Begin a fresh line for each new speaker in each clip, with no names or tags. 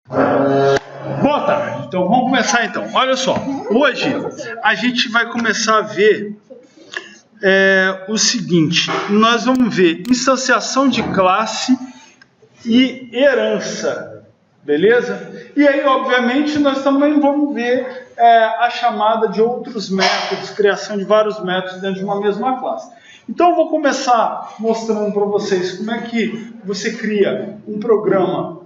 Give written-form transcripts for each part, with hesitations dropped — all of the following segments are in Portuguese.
Boa tarde. Então vamos começar então. Olha só, hoje a gente vai começar a ver o seguinte. Nós vamos ver instanciação de classe e herança, beleza? E aí, obviamente, nós também vamos ver a chamada de outros métodos, criação de vários métodos dentro de uma mesma classe. Então eu vou começar mostrando para vocês como é que você cria um programa,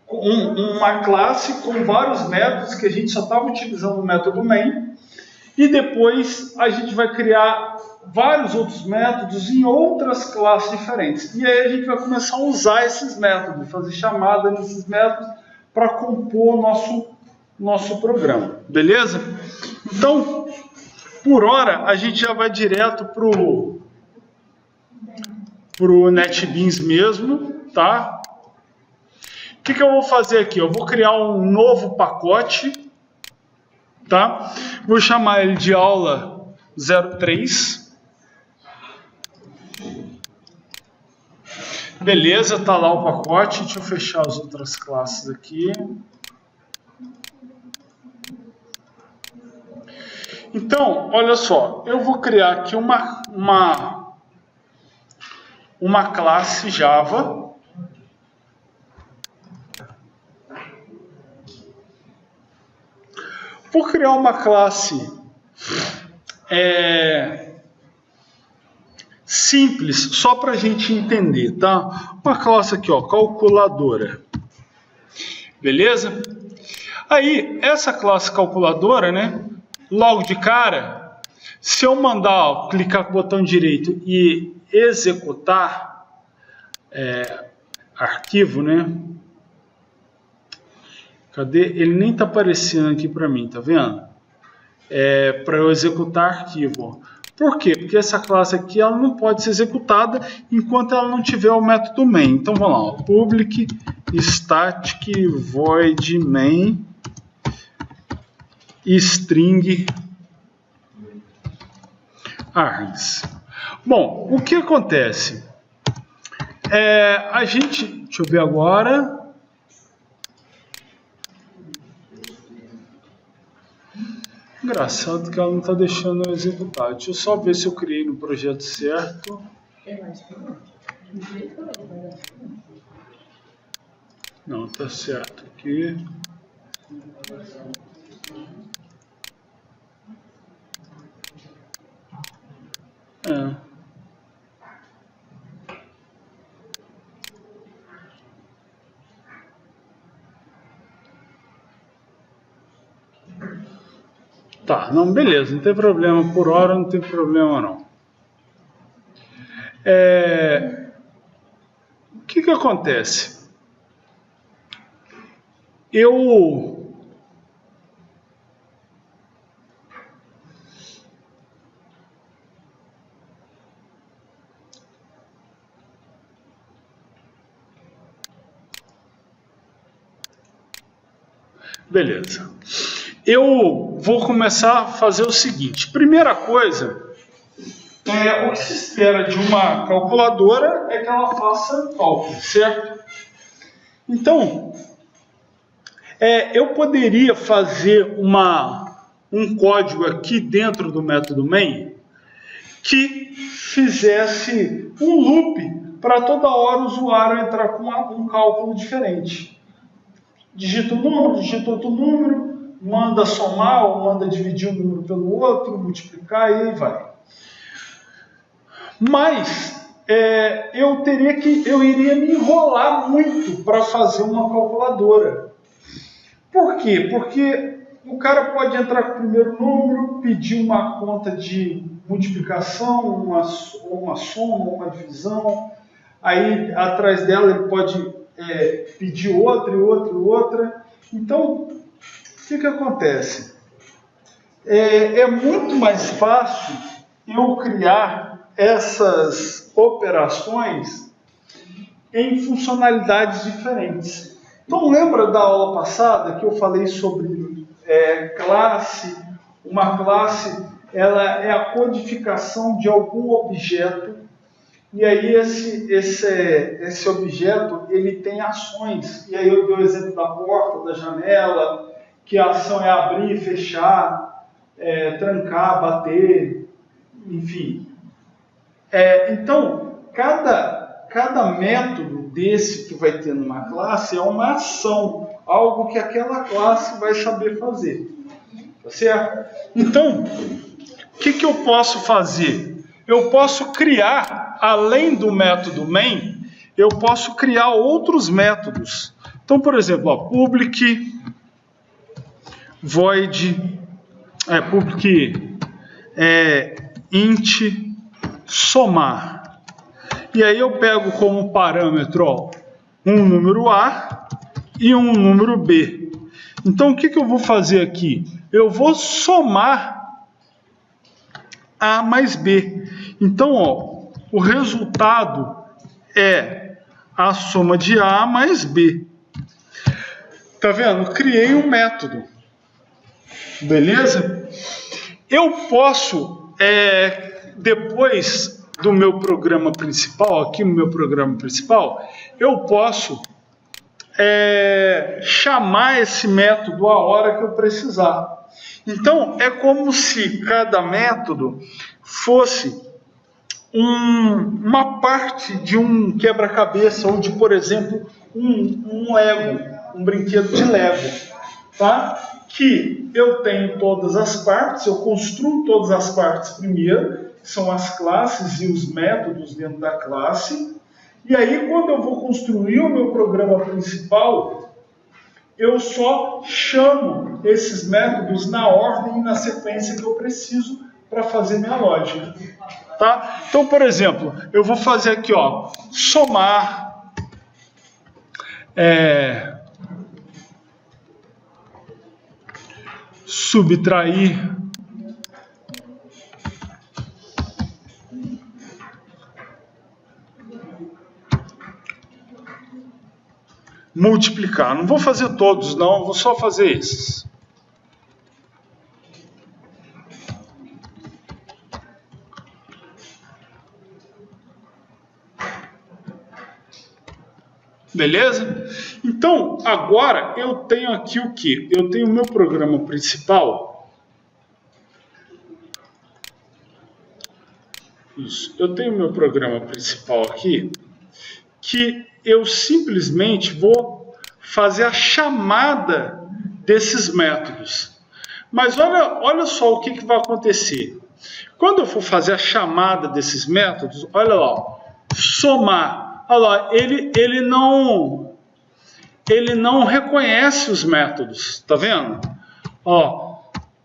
uma classe com vários métodos que a gente só estava utilizando o método main, e depois a gente vai criar vários outros métodos em outras classes diferentes. E aí a gente vai começar a usar esses métodos, fazer chamada nesses métodos para compor o nosso programa, beleza? Então, por hora, a gente já vai direto para o NetBeans mesmo, tá? O que eu vou fazer aqui? Eu vou criar um novo pacote, tá? Vou chamar ele de aula 03. Beleza, tá lá o pacote. Deixa eu fechar as outras classes aqui. Então, olha só, eu vou criar aqui uma classe Java. Vou criar uma classe simples, só para a gente entender, tá? Uma classe aqui, ó, calculadora. Beleza? Aí, essa classe calculadora, né? Logo de cara, se eu mandar, ó, clicar com o botão direito e executar arquivo, né? Cadê? Ele nem está aparecendo aqui para mim, tá vendo? Para eu executar arquivo. Por quê? Porque essa classe aqui ela não pode ser executada enquanto ela não tiver o método main. Então vamos lá, ó, public static void main string args. Bom, o que acontece? Deixa eu ver agora. Engraçado que ela não está deixando eu executar. Deixa eu só ver se eu criei no projeto certo. Não, está certo aqui. Tá, não, beleza, não tem problema, por hora não tem problema não. O que acontece? Beleza. Eu vou começar a fazer o seguinte. Primeira coisa, o que se espera de uma calculadora é que ela faça cálculo, certo? Então, eu poderia fazer um código aqui dentro do método main que fizesse um loop para toda hora o usuário entrar com um cálculo diferente. Digita um número, digita outro número, manda somar ou manda dividir um número pelo outro, multiplicar e aí vai. Mas eu iria me enrolar muito para fazer uma calculadora. Por quê? Porque o cara pode entrar com o primeiro número, pedir uma conta de multiplicação, uma soma, uma divisão. Aí atrás dela ele pode pedir outra. Então, o que acontece? É muito mais fácil eu criar essas operações em funcionalidades diferentes. Então, lembra da aula passada que eu falei sobre classe? Uma classe ela é a codificação de algum objeto e aí esse objeto ele tem ações. E aí eu dei o exemplo da porta, da janela, que a ação é abrir, fechar, trancar, bater, enfim. Então, cada método desse que vai ter numa classe é uma ação, algo que aquela classe vai saber fazer. Tá certo? Então, o que eu posso fazer? Eu posso criar, além do método main, eu posso criar outros métodos. Então, por exemplo, public void, public int somar. E aí eu pego como parâmetro um número A e um número B. Então, o que eu vou fazer aqui? Eu vou somar A mais B. Então, o resultado é a soma de A mais B. Tá vendo? Criei um método. Beleza? Eu posso, depois do meu programa principal, aqui no meu programa principal, eu posso chamar esse método a hora que eu precisar. Então, é como se cada método fosse uma parte de um quebra-cabeça, ou de, por exemplo, um Lego, um brinquedo de Lego, tá? Que eu tenho todas as partes, eu construo todas as partes primeiro, que são as classes e os métodos dentro da classe, e aí quando eu vou construir o meu programa principal, eu só chamo esses métodos na ordem e na sequência que eu preciso para fazer minha lógica. Tá? Então, por exemplo, eu vou fazer aqui, somar, subtrair, multiplicar. Não vou fazer todos, não, vou só fazer esses. Beleza? Então, agora eu tenho aqui o quê? Eu tenho o meu programa principal. Isso. Eu tenho o meu programa principal aqui, que eu simplesmente vou fazer a chamada desses métodos. Mas olha só o que vai acontecer. Quando eu for fazer a chamada desses métodos, olha lá, somar. Olha lá, ele não reconhece os métodos, tá vendo?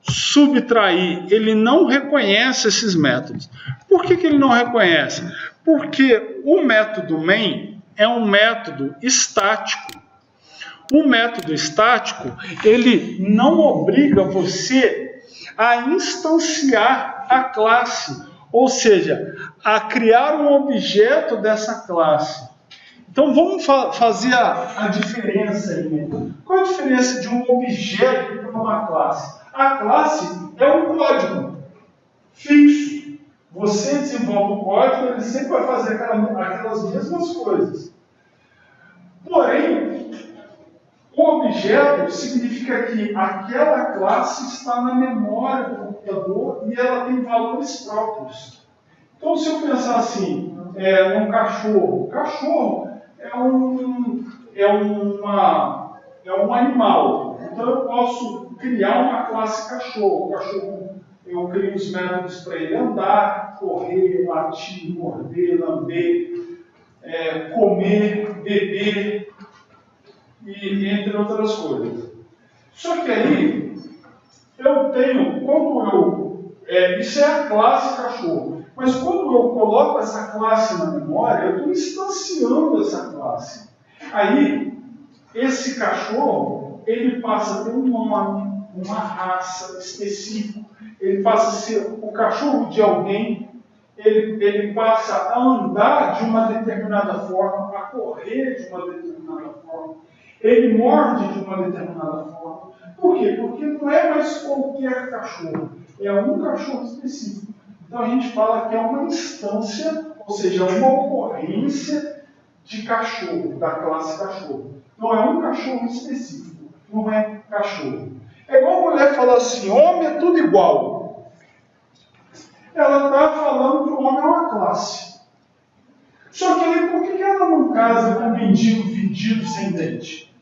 Subtrair, ele não reconhece esses métodos. Por que ele não reconhece? Porque o método main é um método estático. O método estático, ele não obriga você a instanciar a classe, ou seja, a criar um objeto dessa classe. Então vamos fazer a diferença aí. Qual a diferença de um objeto para uma classe? A classe é um código fixo. Você desenvolve o código, ele sempre vai fazer aquelas mesmas coisas. Porém, o objeto significa que aquela classe está na memória do computador e ela tem valores próprios. Então, se eu pensar assim, num cachorro, o cachorro é um animal. Então, eu posso criar uma classe cachorro. O cachorro, eu crio os métodos para ele andar, correr, latir, morder, lamber, comer, beber, e entre outras coisas. Só que aí, eu tenho, isso é a classe cachorro, mas quando eu coloco essa classe na memória, eu estou instanciando essa classe. Aí, esse cachorro, ele passa a ter um nome, uma raça específica, ele passa a ser o cachorro de alguém, ele passa a andar de uma determinada forma, a correr de uma determinada forma, ele morde de uma determinada forma. Por quê? Porque não é mais qualquer cachorro, é um cachorro específico. Então a gente fala que é uma instância ou seja, é uma ocorrência de cachorro, da classe cachorro. Não é um cachorro específico, não é cachorro. É igual a mulher falar assim, homem é tudo igual. Ela está falando que o homem é uma classe. Só que aí, por que ela não casa com mendigo fedido sem dente?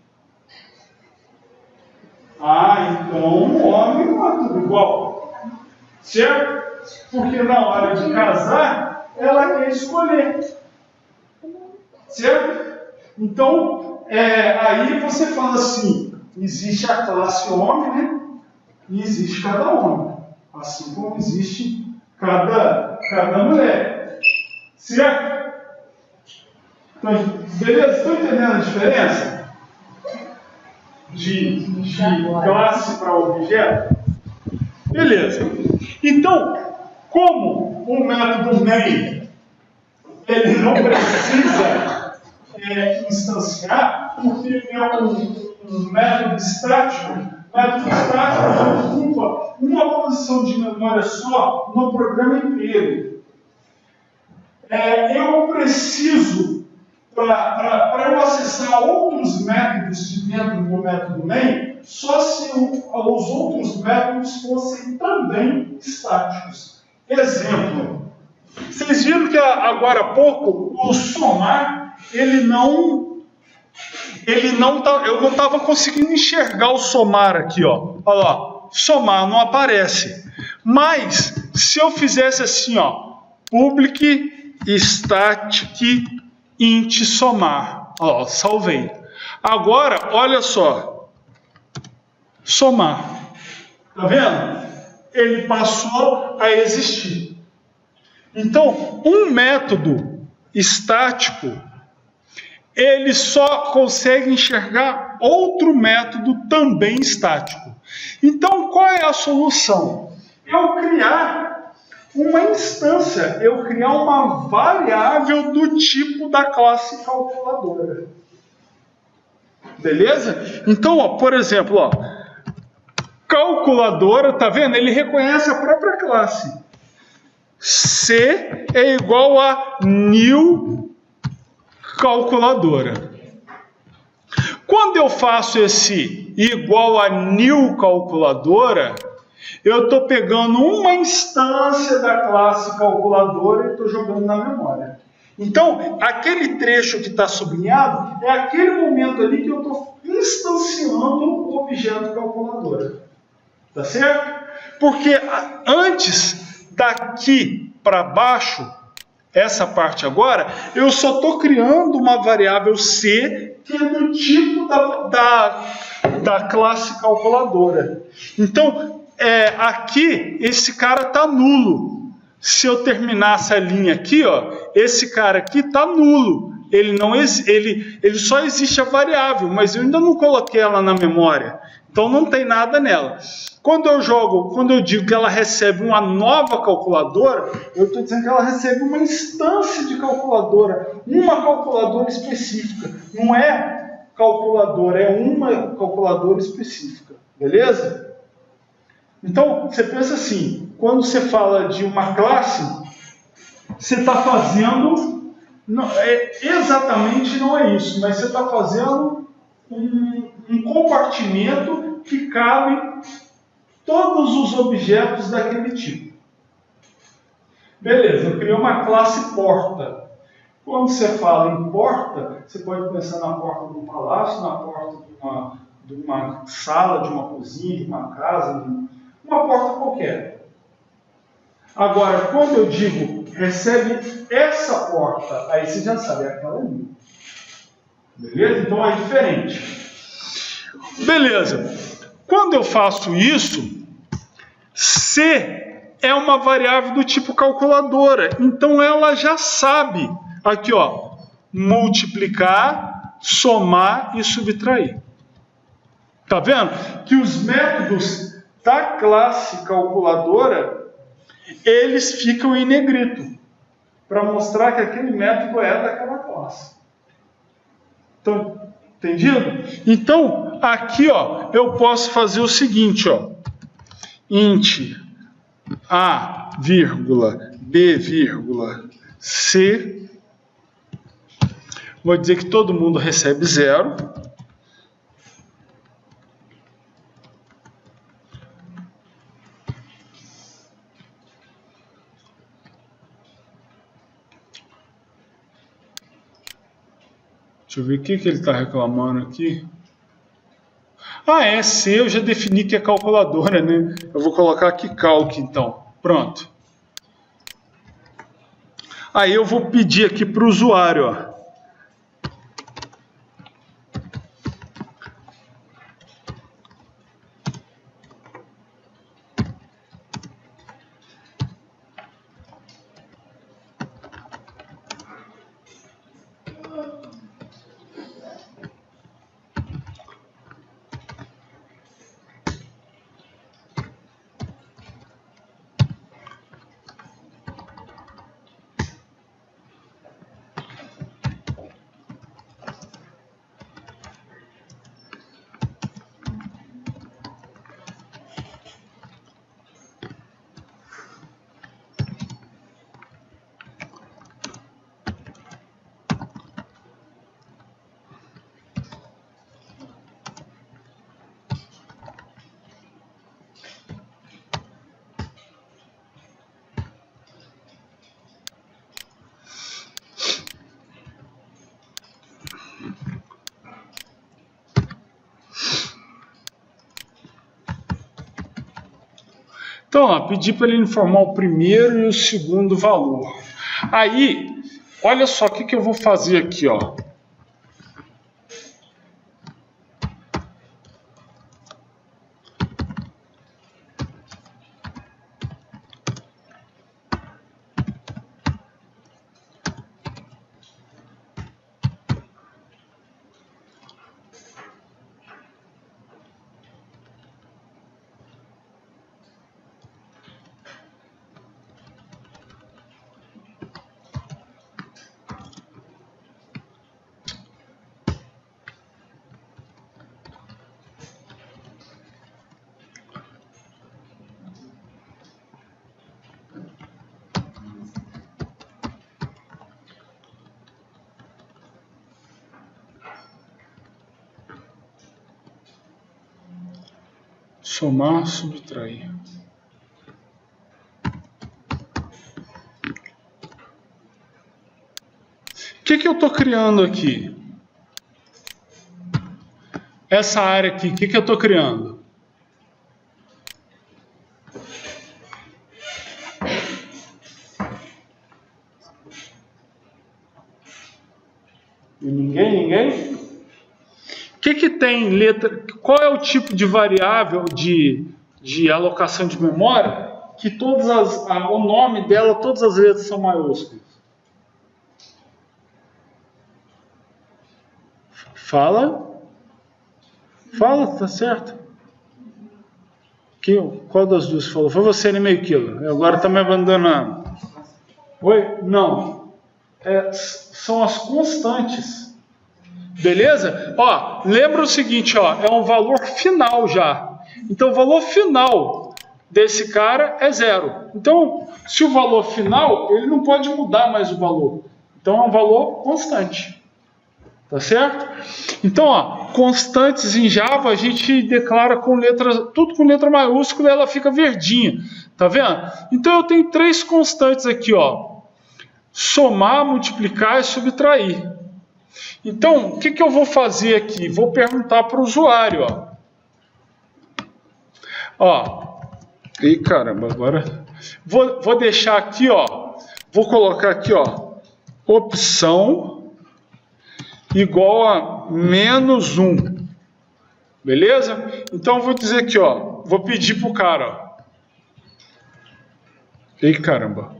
Ah, então o homem não é tudo igual. Certo? Porque na hora de casar, ela quer escolher. Certo? Então, aí você fala assim, existe a classe homem, né? E existe cada homem. Assim como existe cada mulher. Certo? Então, beleza? Estão entendendo a diferença? De classe para objeto? Beleza. Então, como o método main ele não precisa instanciar, porque ele é um método estático. O método estático ocupa uma posição de memória só no programa inteiro. Eu preciso, para eu acessar outros métodos de dentro do método main, só se os outros métodos fossem também estáticos. Exemplo. Vocês viram que agora há pouco o somar, eu não estava conseguindo enxergar o somar aqui, ó. Olha lá, somar não aparece. Mas se eu fizesse assim, ó, public static int somar, ó, salvei. Agora, olha só, somar, tá vendo? Ele passou a existir. Então, um método estático, ele só consegue enxergar outro método também estático. Então, qual é a solução? Eu criar uma instância, eu criar uma variável do tipo da classe calculadora. Beleza? Então, ó, por exemplo, ó, calculadora, tá vendo? Ele reconhece a própria classe. C é igual a new calculadora. Quando eu faço esse igual a new calculadora, eu estou pegando uma instância da classe calculadora e estou jogando na memória. Então, aquele trecho que está sublinhado é aquele momento ali que eu estou instanciando o objeto calculadora. Tá certo? Porque antes daqui para baixo, essa parte agora, eu só estou criando uma variável C que é do tipo da classe calculadora. Então, aqui, esse cara está nulo. Se eu terminar essa linha aqui, ó, esse cara aqui está nulo. Ele só existe a variável, mas eu ainda não coloquei ela na memória. Então não tem nada nela. Quando eu digo que ela recebe uma nova calculadora, eu estou dizendo que ela recebe uma instância de calculadora, uma calculadora específica. Não é calculadora, é uma calculadora específica. Beleza? Então, você pensa assim, quando você fala de uma classe, você está fazendo, exatamente não é isso, mas você está fazendo um compartimento que cabe todos os objetos daquele tipo. Beleza, eu criei uma classe porta. Quando você fala em porta, você pode pensar na porta de um palácio, na porta de uma sala, de uma cozinha, de uma casa, uma porta qualquer. Agora, quando eu digo recebe essa porta, aí você já sabe, é aquela ali. Beleza? Então é diferente. Beleza. Quando eu faço isso, C é uma variável do tipo calculadora. Então ela já sabe, aqui ó, multiplicar, somar e subtrair. Tá vendo? Que os métodos da classe calculadora, eles ficam em negrito, para mostrar que aquele método é daquela classe. Então, entendido? Então, aqui ó, eu posso fazer o seguinte, ó, int a, vírgula, b, vírgula, se... Vou dizer que todo mundo recebe 0. Deixa eu ver o que ele está reclamando aqui. Ah, é C, eu já defini que é calculadora, né? Eu vou colocar aqui calc, então. Pronto. Aí eu vou pedir aqui para o usuário, ó. Então, ó, pedi para ele informar o primeiro e o segundo valor. Aí, olha só o que eu vou fazer aqui, ó. Somar, subtrair. O que eu estou criando aqui? Essa área aqui, o que eu estou criando? Ninguém? O que tem letra? Qual é o tipo de variável de alocação de memória que o nome dela, todas as letras são maiúsculas? Fala, tá certo? Qual das duas falou? Foi você, né, meio quilo? Agora está me abandonando. Oi? Não. São as constantes. Beleza? Ó, lembra o seguinte, ó, é um valor final já. Então, o valor final desse cara é 0. Então, se o valor final, ele não pode mudar mais o valor. Então, é um valor constante. Tá certo? Então, ó, constantes em Java a gente declara com letra, tudo com letra maiúscula, e ela fica verdinha. Tá vendo? Então, eu tenho 3 constantes aqui, ó. Somar, multiplicar e subtrair. Então, o que eu vou fazer aqui? Vou perguntar para o usuário, ó. Ih, caramba, agora... Vou deixar aqui, ó. Vou colocar aqui, ó. Opção igual a -1. Beleza? Então, eu vou dizer aqui, ó. Vou pedir para o cara, ó. Ih, caramba.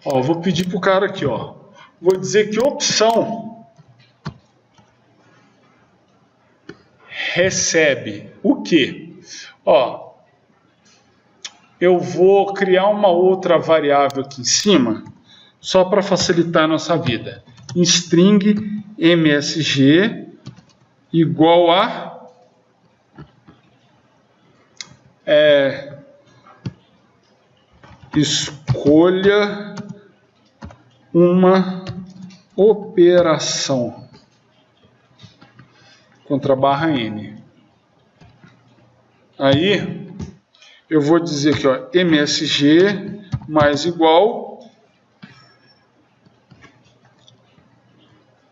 Ó, vou pedir para o cara aqui, ó. Vou dizer que opção recebe o quê? Ó, eu vou criar uma outra variável aqui em cima, só para facilitar a nossa vida. String msg igual a escolha uma operação contra a barra N. Aí eu vou dizer aqui, ó, MSG mais igual.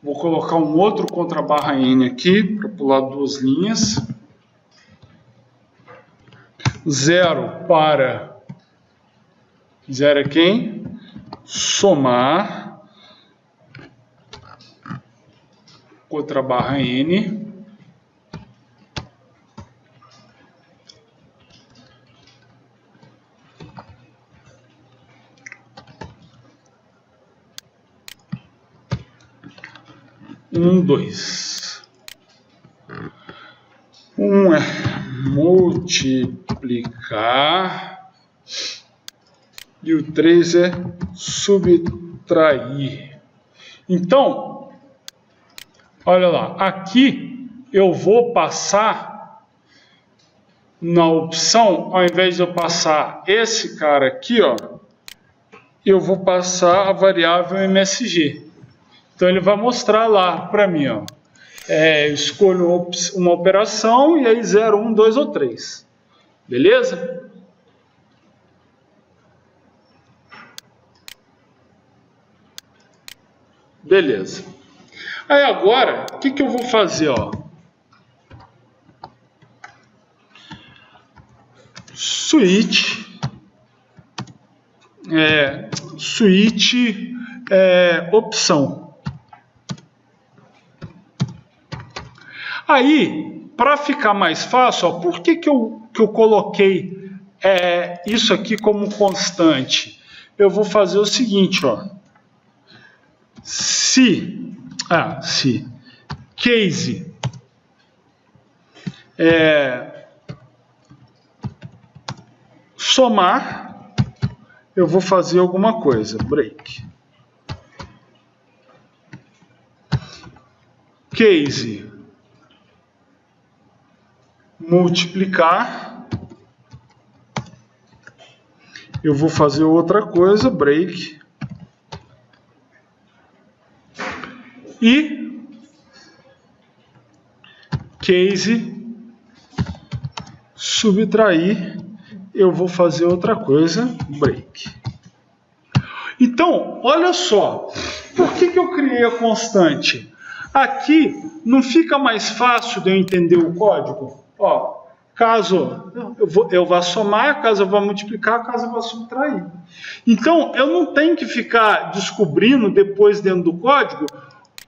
Vou colocar um outro contra a barra N aqui, para pular duas linhas. 0 para 0 é quem? Somar contra a barra N. Dois. É multiplicar e o 3 é subtrair. Então, olha lá, aqui eu vou passar na opção, ao invés de eu passar esse cara aqui, ó, eu vou passar a variável MSG. Então ele vai mostrar lá para mim, ó. Escolho uma operação e aí 0, 1, 2 ou 3. Beleza? Beleza. Aí agora, o que eu vou fazer, ó? Switch opção. Aí, para ficar mais fácil, ó, por que eu coloquei isso aqui como constante? Eu vou fazer o seguinte, ó. Se case somar, eu vou fazer alguma coisa, break. Case multiplicar, eu vou fazer outra coisa, break, e case subtrair, eu vou fazer outra coisa, break. Então, olha só, por que eu criei a constante? Aqui não fica mais fácil de eu entender o código? Ó, caso eu vá somar, caso eu vá multiplicar, caso eu vá subtrair. Então, eu não tenho que ficar descobrindo depois dentro do código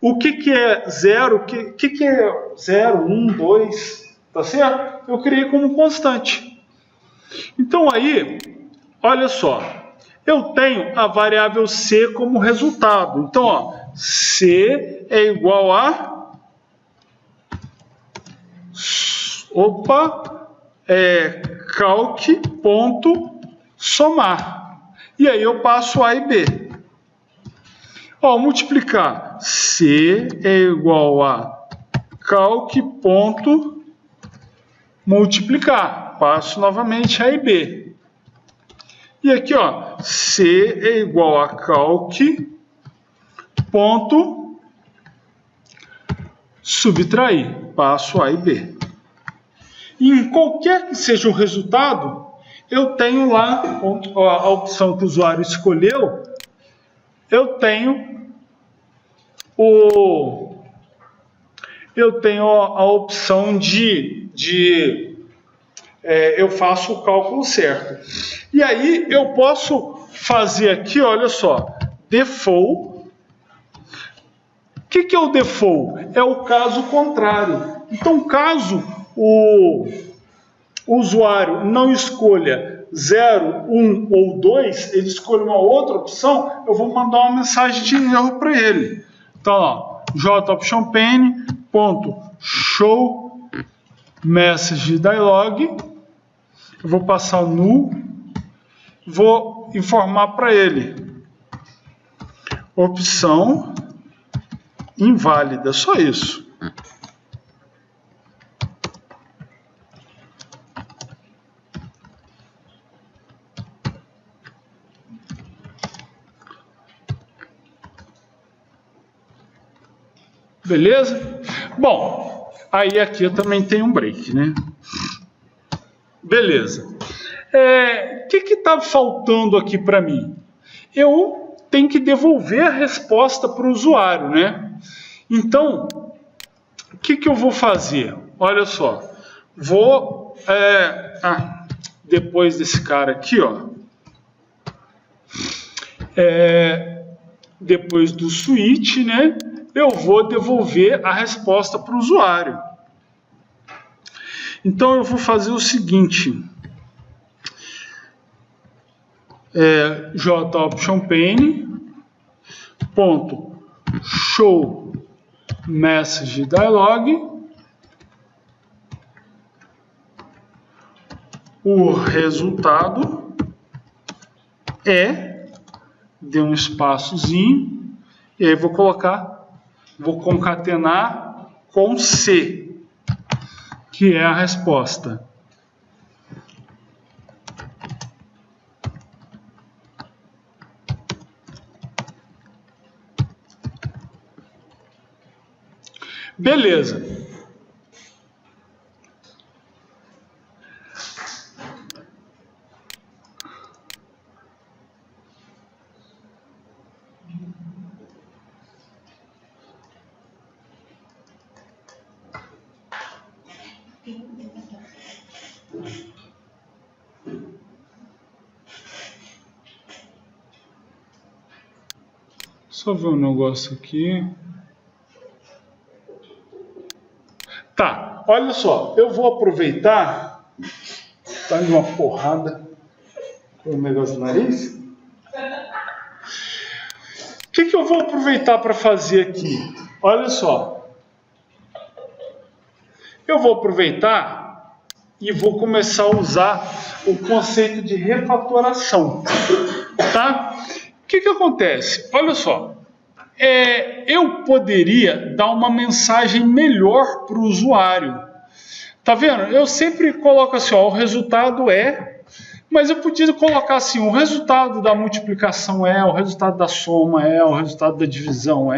o que é 0, o que é 0, 1, 2, tá certo? Eu criei como constante. Então aí, olha só, eu tenho a variável C como resultado. Então, ó, C é igual a calc.somar. E aí eu passo A e B. Ó, multiplicar. C é igual a calc.multiplicar. Passo novamente A e B. E aqui, ó, C é igual a calc.subtrair. Passo A e B. E em qualquer que seja o resultado, eu tenho lá a opção que o usuário escolheu, eu tenho a opção eu faço o cálculo certo. E aí eu posso fazer aqui, olha só, default. O que é o default? É o caso contrário. Então, caso o usuário não escolha 0, 1 ou 2, ele escolhe uma outra opção, eu vou mandar uma mensagem de erro para ele. Então, ó, joptionpane.show message dialog, eu vou passar o null, vou informar para ele opção inválida, só isso. Beleza? Bom, aí aqui eu também tenho um break, né? Beleza. O que está faltando aqui para mim? Eu tenho que devolver a resposta para o usuário, né? Então, o que eu vou fazer? Olha só, vou... depois desse cara aqui, ó, depois do switch, né? Eu vou devolver a resposta para o usuário. Então eu vou fazer o seguinte: jOptionPane ponto show message dialog, o resultado dê um espaçozinho, e aí vou concatenar com C, que é a resposta. Beleza. Só ver um negócio aqui. Tá, olha só, eu vou aproveitar. Tá indo uma porrada com o negócio do nariz. O que eu vou aproveitar para fazer aqui? Olha só. Eu vou aproveitar e vou começar a usar o conceito de refatoração. Tá? O que acontece? Olha só. Eu poderia dar uma mensagem melhor para o usuário. Tá vendo? Eu sempre coloco assim, ó, o resultado mas eu podia colocar assim, o resultado da multiplicação o resultado da soma o resultado da divisão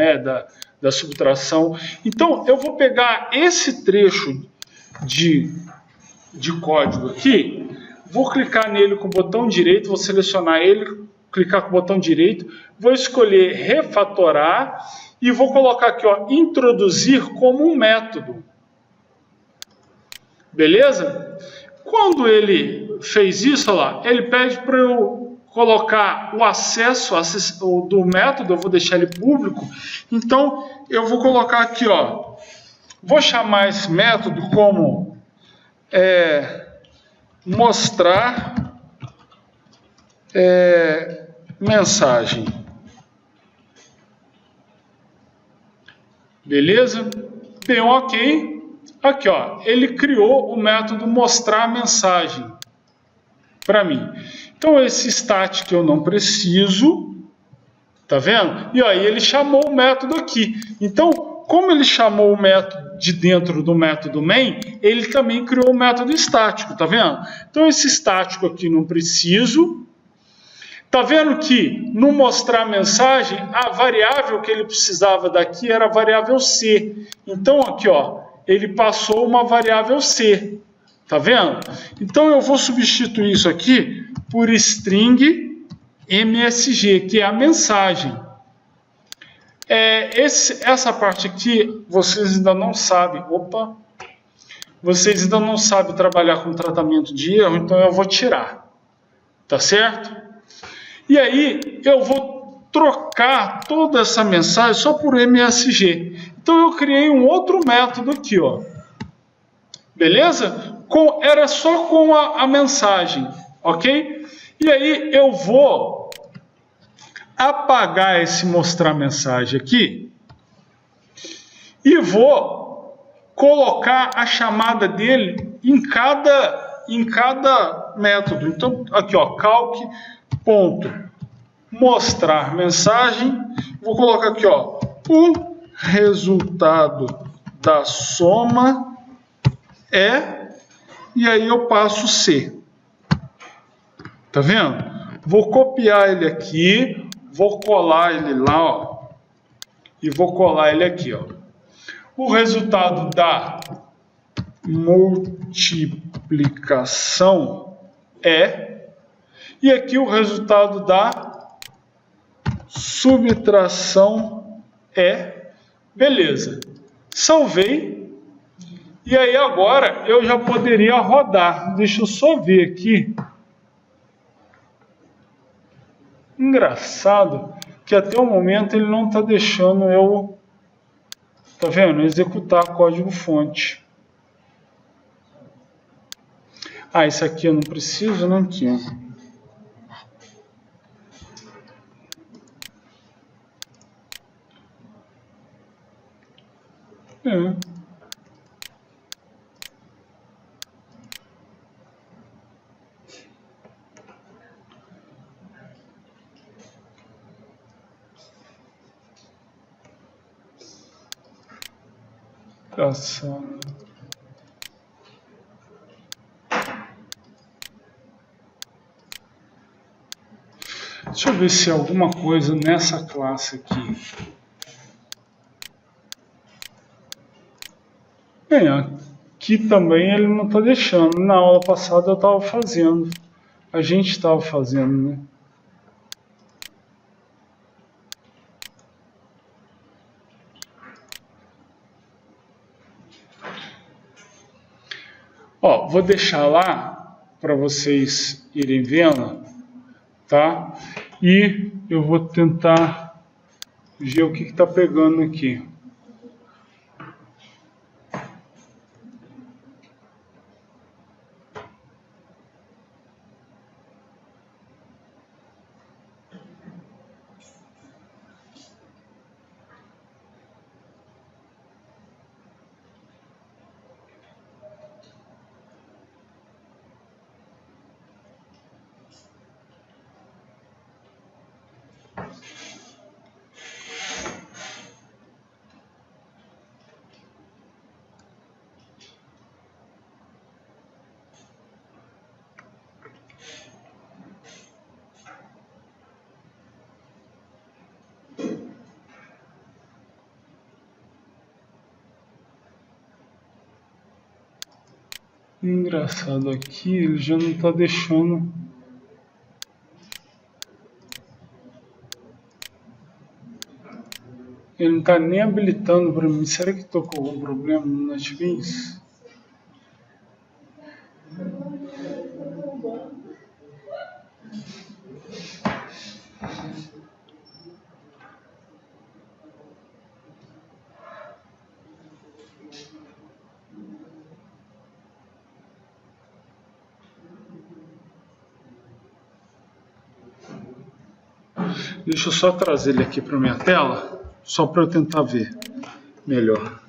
da subtração. Então, eu vou pegar esse trecho de código aqui, vou clicar nele com o botão direito, vou selecionar ele, clicar com o botão direito, vou escolher refatorar e vou colocar aqui, ó, introduzir como um método. Beleza? Quando ele fez isso, olha lá, ele pede para eu colocar o acesso do método, eu vou deixar ele público, então eu vou colocar aqui, ó, vou chamar esse método como mostrar mensagem. Beleza? Deu ok. Aqui, ó, ele criou o método mostrar mensagem para mim. Então, esse static eu não preciso, tá vendo? E aí ele chamou o método aqui. Então, como ele chamou o método de dentro do método main, ele também criou o método estático, tá vendo? Então, esse estático aqui não preciso. Tá vendo que no mostrar mensagem, a variável que ele precisava daqui era a variável C. Então, aqui, ó, ele passou uma variável C. Tá vendo? Então, eu vou substituir isso aqui por string MSG, que é a mensagem. Essa parte aqui, vocês ainda não sabem. Vocês ainda não sabem trabalhar com tratamento de erro, então eu vou tirar. Tá certo? E aí, eu vou trocar toda essa mensagem só por MSG. Então, eu criei um outro método aqui, ó. Beleza? Era só com a mensagem, ok? E aí, eu vou apagar esse mostrar mensagem aqui e vou colocar a chamada dele em cada método. Então, aqui, ó, calc.mostrar mensagem, vou colocar aqui, ó, o resultado da soma e aí eu passo C. Tá vendo? Vou copiar ele aqui, vou colar ele lá, ó, e vou colar ele aqui, ó. o resultado da multiplicação é, e aqui o resultado da subtração é, beleza. Salvei, e aí agora eu já poderia rodar. Deixa eu só ver aqui. Engraçado que até o momento ele não está deixando eu, tá vendo? Executar código fonte. Ah, isso aqui eu não preciso, não tinha. Engraçado. Deixa eu ver se é alguma coisa nessa classe aqui. Aqui também ele não está deixando. Na aula passada eu estava fazendo. A gente estava fazendo, né? Ó, vou deixar lá para vocês irem vendo, tá? E eu vou tentar ver o que está pegando aqui. Engraçado, aqui ele já não está deixando. Ele não está nem habilitando para mim. Será que estou com algum problema no NetBeans? Deixa eu só trazer ele aqui para minha tela, só para eu tentar ver melhor.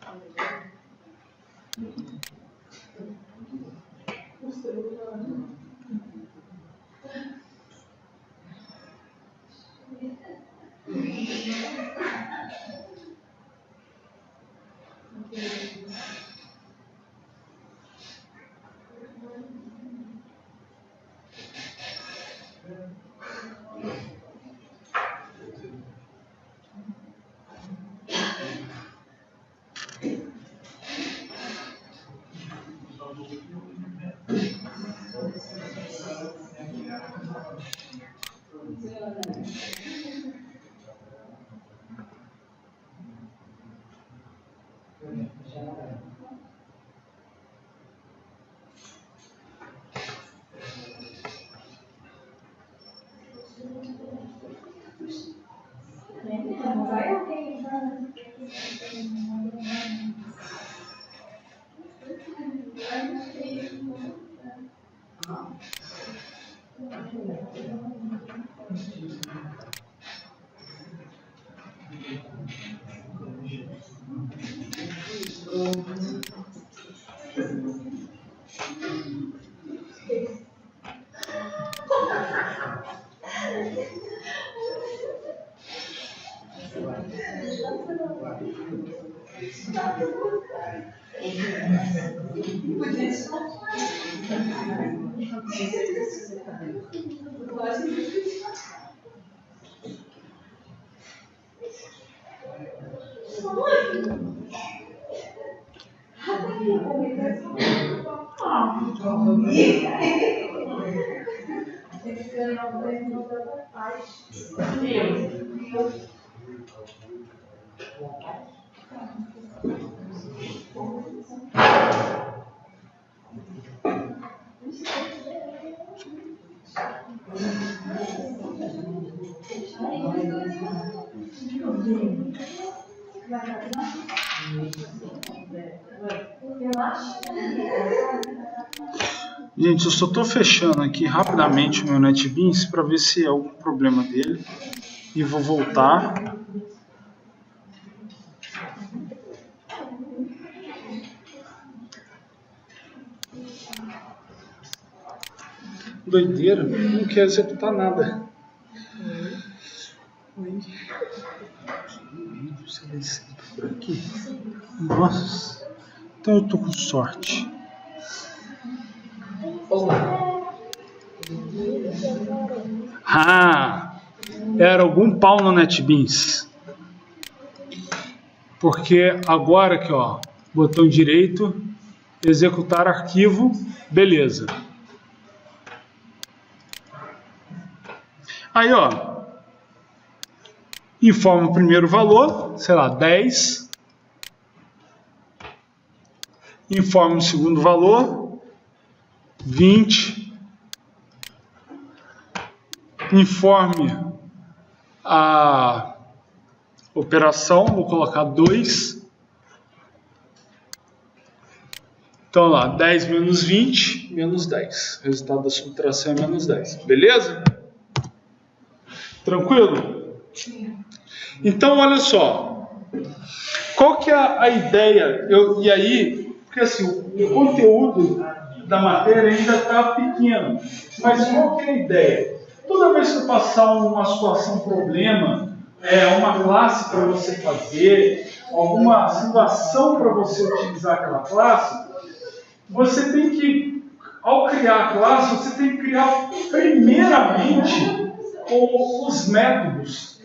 Gente, eu só estou fechando aqui rapidamente o meu NetBeans para ver se é algum problema dele. E vou voltar. Doideira, não quer executar nada. Oi. Por aqui. Nossa, então eu tô com sorte. Ah, era algum pau no NetBeans. Porque agora aqui, ó, botão direito, executar arquivo, beleza. Aí, ó, informa o primeiro valor, sei lá, 10. Informa o segundo valor, 20. Informe a operação, vou colocar 2. Então, lá, 10 menos 20, menos 10. O resultado da subtração é menos 10. Beleza? Tranquilo? Então, olha só. Qual que é a ideia? E aí, porque assim, o conteúdo da matéria ainda está pequeno. Mas qual que é a ideia? Toda vez que eu passar uma situação, problema, uma classe para você fazer, alguma situação para você utilizar aquela classe, você tem que, ao criar a classe, você tem que criar primeiramente os métodos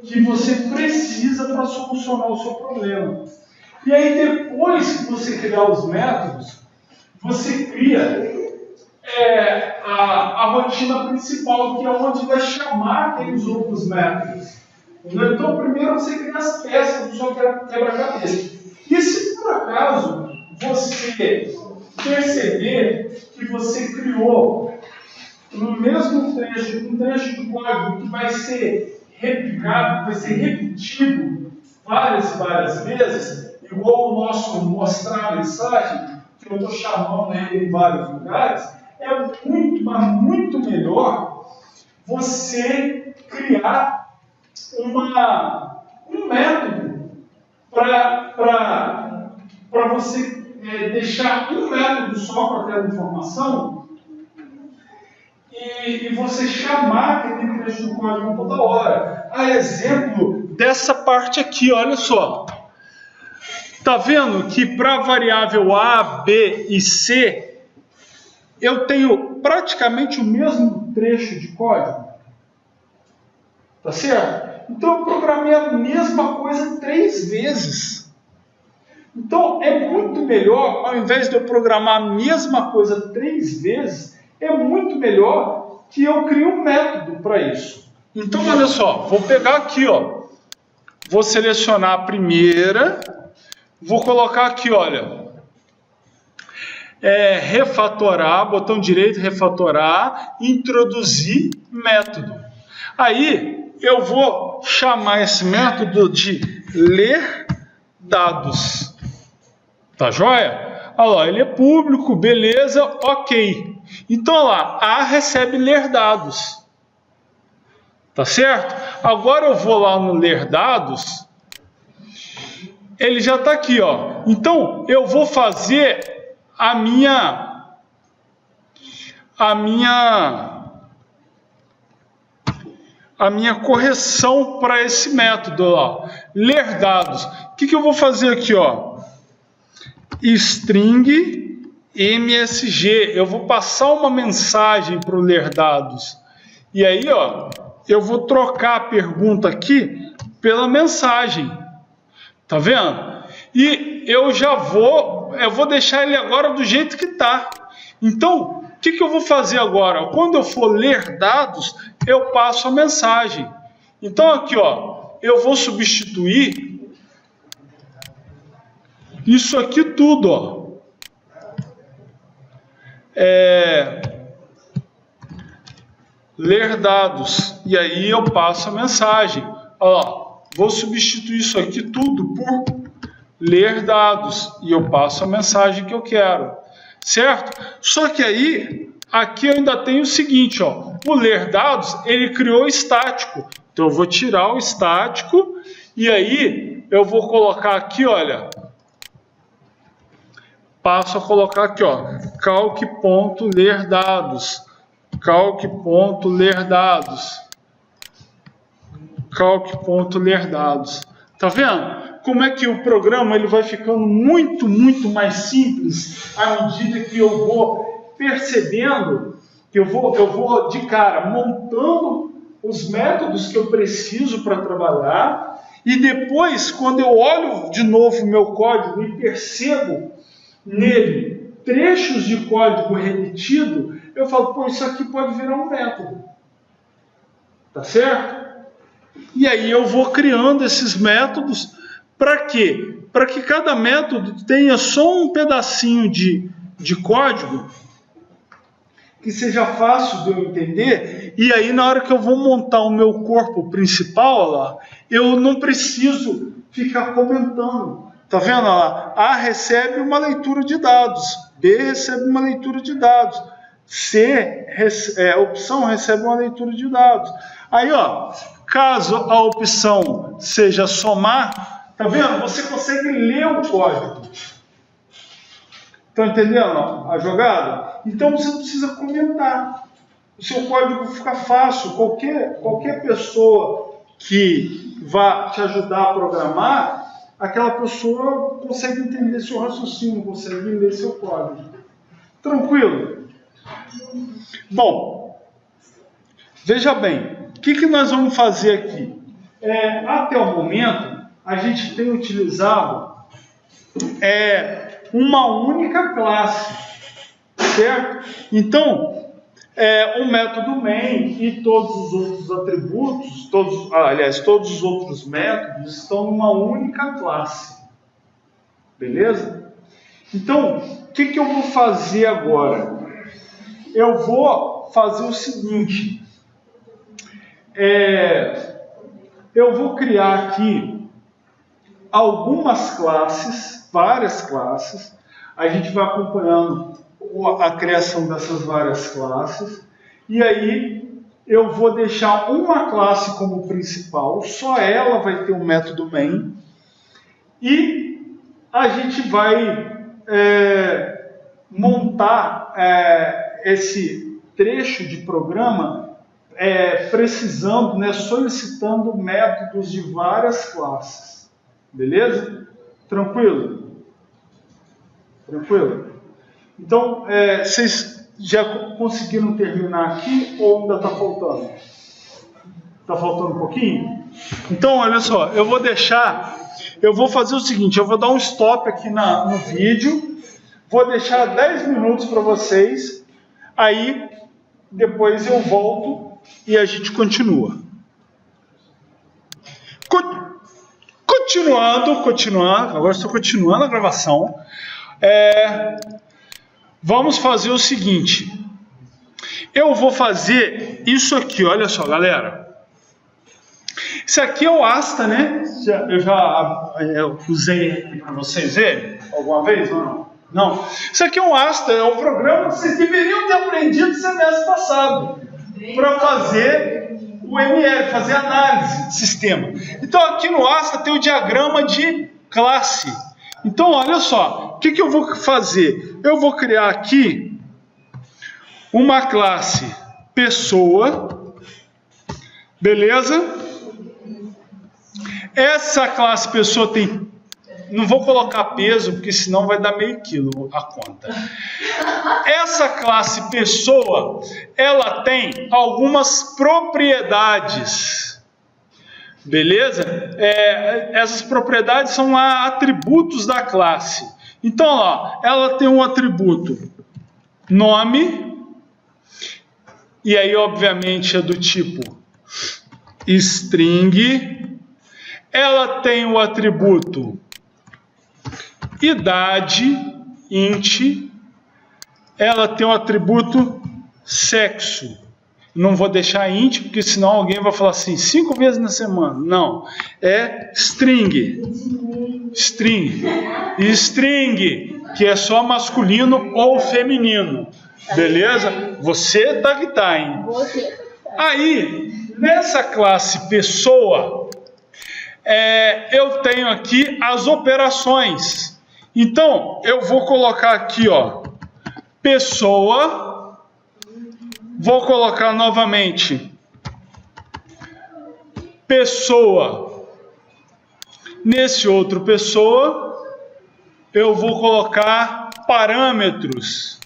que você precisa para solucionar o seu problema. E aí, depois que você criar os métodos, você cria a rotina principal, que é onde vai chamar aqueles outros métodos. Então, primeiro você cria as peças do seu quebra-cabeça. E se por acaso você perceber que você criou no mesmo trecho, um trecho de código que vai ser replicado, vai ser repetido várias vezes, igual o nosso mostrar a mensagem, que eu estou chamando ele em vários lugares, é muito, mas muito melhor você criar um método para você deixar um método só com aquela informação e você chamar aquele trecho do código toda hora. A exemplo dessa parte aqui, olha só. Está vendo que para a variável A, B e C, eu tenho praticamente o mesmo trecho de código? Tá certo? Então eu programei a mesma coisa 3 vezes. Então é muito melhor, ao invés de eu programar a mesma coisa 3 vezes, é muito melhor que eu crie um método para isso. Então olha só, vou pegar aqui, ó, vou selecionar a primeira, vou colocar aqui, olha, refatorar, botão direito, refatorar, introduzir método. Aí eu vou chamar esse método de ler dados. Tá joia? Olha lá, ele é público, beleza, ok. Então, olha lá, A recebe ler dados. Tá certo? Agora eu vou lá no ler dados, ele já está aqui, ó. Então, eu vou fazer a minha correção para esse método, ó. Ler dados. O que eu vou fazer aqui, ó? String MSG. Eu vou passar uma mensagem para o ler dados. E aí, ó, eu vou trocar a pergunta aqui pela mensagem. Tá vendo? E eu vou deixar ele agora do jeito que está. Então, o que eu vou fazer agora? Quando eu for ler dados, eu passo a mensagem. Então, aqui, ó, eu vou substituir isso aqui tudo, ó. Ler dados. E aí eu passo a mensagem. Ó, vou substituir isso aqui tudo por ler dados. E eu passo a mensagem que eu quero. Certo? Só que aí, aqui eu ainda tenho o seguinte, ó. O ler dados, ele criou estático. Então eu vou tirar o estático. E aí eu vou colocar aqui, olha. Passo a colocar aqui, ó. Calc.ler dados. Calc.ler dados. Calc.ler dados. Tá vendo? Como é que o programa ele vai ficando muito, muito mais simples à medida que eu vou percebendo, que eu vou de cara montando os métodos que eu preciso para trabalhar, e depois, quando eu olho de novo o meu código e percebo nele trechos de código repetido, eu falo, pô, isso aqui pode virar um método. Tá certo? E aí eu vou criando esses métodos. Para quê? Para que cada método tenha só um pedacinho de código que seja fácil de eu entender. E aí na hora que eu vou montar o meu corpo principal, lá, eu não preciso ficar comentando. Tá vendo lá? A recebe uma leitura de dados. B recebe uma leitura de dados. C, opção recebe uma leitura de dados. Aí, ó, caso a opção seja somar, tá vendo? Você consegue ler o código. Estão entendendo a jogada? Então você não precisa comentar. O seu código fica fácil. Qualquer pessoa que vá te ajudar a programar, aquela pessoa consegue entender seu raciocínio, consegue ler seu código. Tranquilo? Bom, veja bem, o que nós vamos fazer aqui? Até o momento, a gente tem utilizado uma única classe, certo? Então, o método main e todos os outros atributos, todos os outros métodos estão numa única classe, beleza? Então, o que eu vou fazer agora? Eu vou fazer o seguinte, eu vou criar aqui algumas classes, várias classes, a gente vai acompanhando a criação dessas várias classes, e aí eu vou deixar uma classe como principal, só ela vai ter um método main, e a gente vai montar esse trecho de programa precisando, solicitando métodos de várias classes. Beleza? Tranquilo? Tranquilo? Então, vocês já conseguiram terminar aqui ou ainda está faltando? Está faltando um pouquinho? Então, olha só, eu vou fazer o seguinte, eu vou dar um stop aqui no vídeo, vou deixar 10 minutos para vocês, aí depois eu volto e a gente continua. Continuando, agora estou continuando a gravação. Vamos fazer o seguinte, eu vou fazer isso aqui, olha só, galera. Isso aqui é o Asta, né? Eu já usei para vocês verem alguma vez ou não? Não. Isso aqui é um Asta, é um programa que vocês deveriam ter aprendido no semestre passado para fazer o ML, fazer análise de sistema. Então aqui no Asta tem o diagrama de classe. Então olha só, o que eu vou fazer? Eu vou criar aqui uma classe pessoa, beleza? Essa classe pessoa tem... Não vou colocar peso, porque senão vai dar meio quilo a conta. Essa classe pessoa, ela tem algumas propriedades. Beleza? Essas propriedades são atributos da classe. Então, ó, ela tem um atributo nome, e aí, obviamente, é do tipo string. Ela tem o atributo idade, int. Ela tem o atributo sexo. Não vou deixar int, porque senão alguém vai falar assim, 5 vezes na semana. Não, é string. String. E string, que é só masculino ou feminino. Beleza? Você tá que tá, hein? Aí, nessa classe pessoa, eu tenho aqui as operações. Então, eu vou colocar aqui, ó, pessoa. Vou colocar novamente pessoa. Nesse outro pessoa, eu vou colocar parâmetros.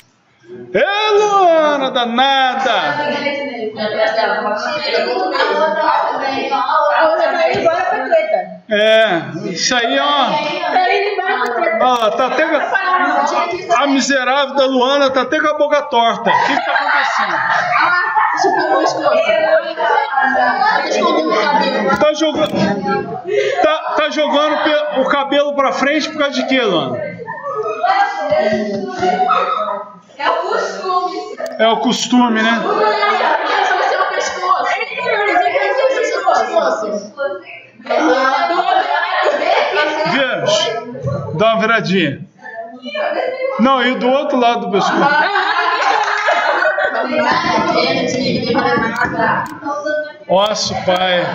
Luana, danada! Isso aí, ó. Tá até... A miserável da Luana tá até com a boca torta. O que tá acontecendo? Tá jogando o cabelo pra frente por causa de quê, Luana?
É o costume.
É o costume, né? Vê, dá uma viradinha. Não, e do outro lado do pescoço. Nossa, pai.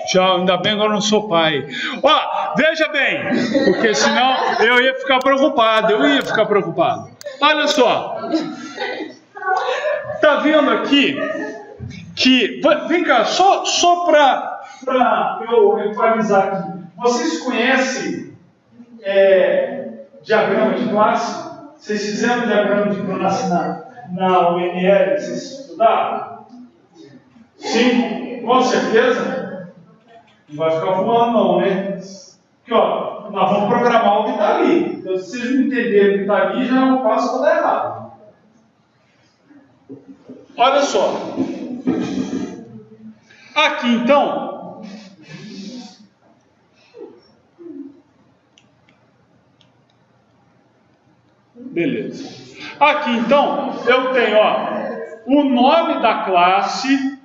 Tchau, ainda bem que eu não sou pai. Ó, veja bem, porque senão eu ia ficar preocupado. Olha só. Tá vendo aqui que... Vem cá, só para eu equalizar aqui. Vocês conhecem diagrama de classe? Vocês fizeram diagrama de classe na UNL que vocês estudaram? Sim, com certeza. Não vai ficar voando não, né? Porque, ó, nós vamos programar o que está ali. Então, se vocês não entenderem o que está ali, já é um passo para dar errado. Olha só. Aqui, então, beleza. Aqui, então, eu tenho, ó, o nome da classe,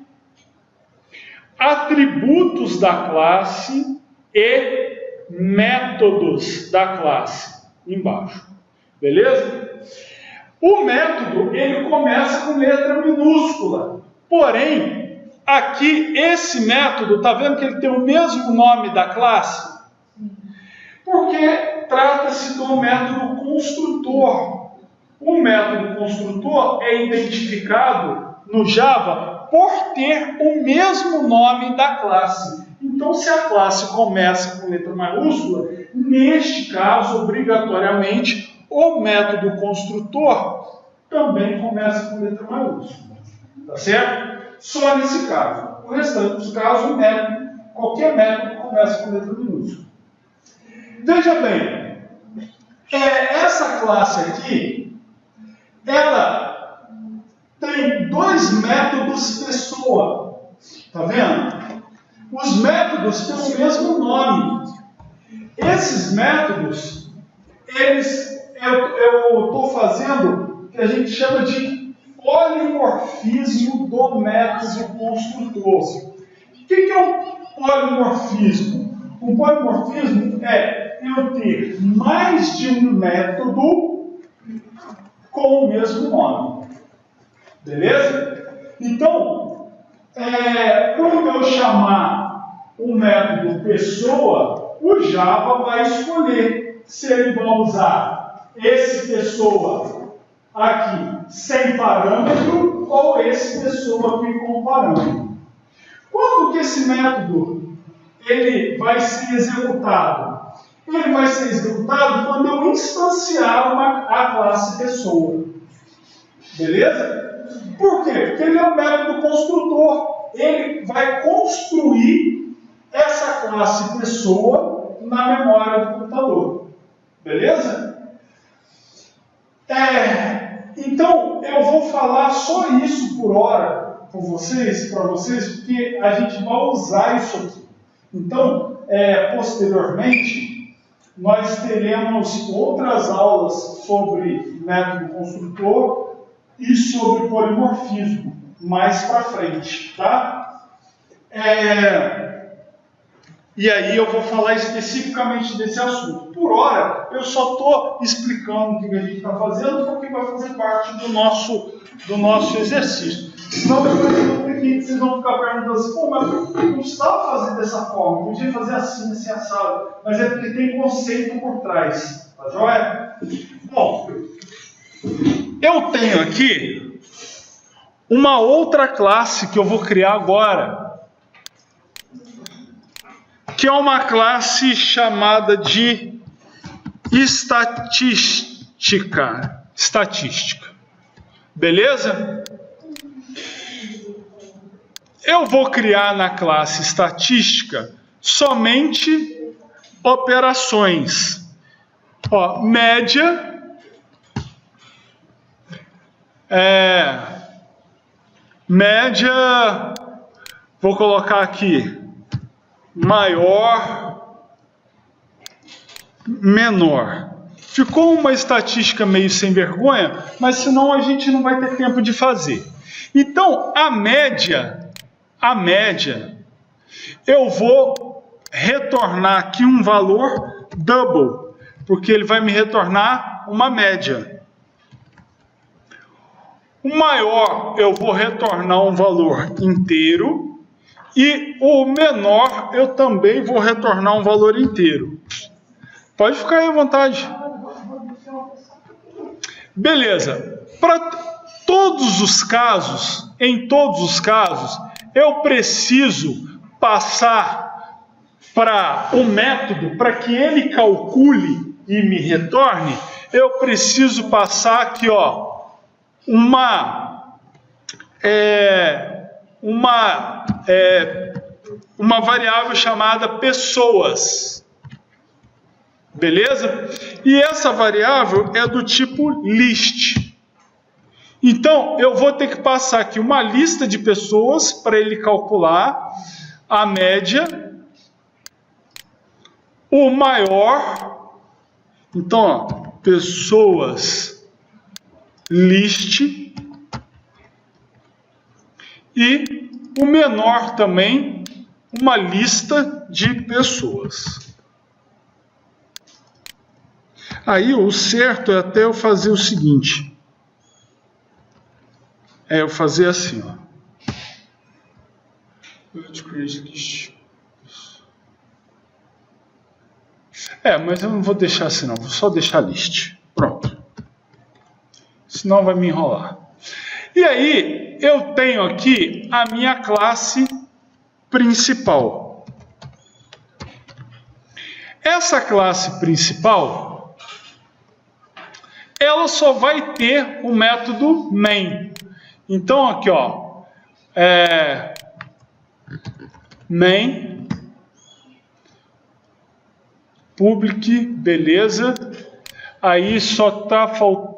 atributos da classe e métodos da classe embaixo. Beleza? O método, ele começa com letra minúscula. Porém, aqui esse método, tá vendo que ele tem o mesmo nome da classe? Porque trata-se do método construtor. O método construtor é identificado no Java por ter o mesmo nome da classe. Então, se a classe começa com letra maiúscula, neste caso, obrigatoriamente, o método construtor também começa com letra maiúscula. Tá certo? Só nesse caso. O restante dos casos, qualquer método começa com letra minúscula. Veja bem, essa classe aqui, ela tem dois métodos pessoa. Tá vendo? Os métodos têm o mesmo nome. Esses métodos, eu estou fazendo o que a gente chama de polimorfismo do método construtor. O que é um polimorfismo? Um polimorfismo é eu ter mais de um método com o mesmo nome. Beleza? Então, quando eu chamar o método pessoa, o Java vai escolher se ele vai usar esse pessoa aqui sem parâmetro ou esse pessoa aqui com parâmetro. Quando que esse método ele vai ser executado? Ele vai ser executado quando eu instanciar a classe pessoa. Beleza? Por quê? Porque ele é um método construtor. ele vai construir essa classe pessoa na memória do computador. Beleza? Então, eu vou falar só isso por hora com vocês, para vocês, porque a gente vai usar isso aqui. Então, posteriormente, nós teremos outras aulas sobre método construtor e sobre polimorfismo, mais para frente, tá? E aí eu vou falar especificamente desse assunto. Por hora, eu só estou explicando o que a gente está fazendo, porque vai fazer parte do nosso exercício. Senão depois vocês vão ficar perguntando assim, pô, mas não precisava fazer dessa forma, podia fazer assim, assim, assado. Mas é porque tem conceito por trás, tá joia? Bom, eu tenho aqui uma outra classe que eu vou criar agora, que é uma classe chamada de estatística. Beleza? Eu vou criar na classe estatística somente operações. Ó, média, vou colocar aqui maior, menor. Ficou uma estatística meio sem vergonha, mas senão a gente não vai ter tempo de fazer. Então, a média, eu vou retornar aqui um valor double, porque ele vai me retornar uma média. O maior, eu vou retornar um valor inteiro. E o menor, eu também vou retornar um valor inteiro. Pode ficar aí à vontade. Beleza. Para todos os casos, em todos os casos, eu preciso passar para o método, para que ele calcule e me retorne, eu preciso passar aqui, ó, uma variável chamada pessoas. Beleza? E essa variável é do tipo list. Então, eu vou ter que passar aqui uma lista de pessoas para ele calcular a média, o maior. Então, ó, pessoas list e o menor também, uma lista de pessoas. Aí o certo é até eu fazer o seguinte. Eu fazer assim, ó. Mas eu não vou deixar assim não, vou só deixar list. Pronto. Senão vai me enrolar. E aí, eu tenho aqui a minha classe principal. Essa classe principal, ela só vai ter o método main. Então, aqui, ó, main, public, beleza. Aí só está faltando...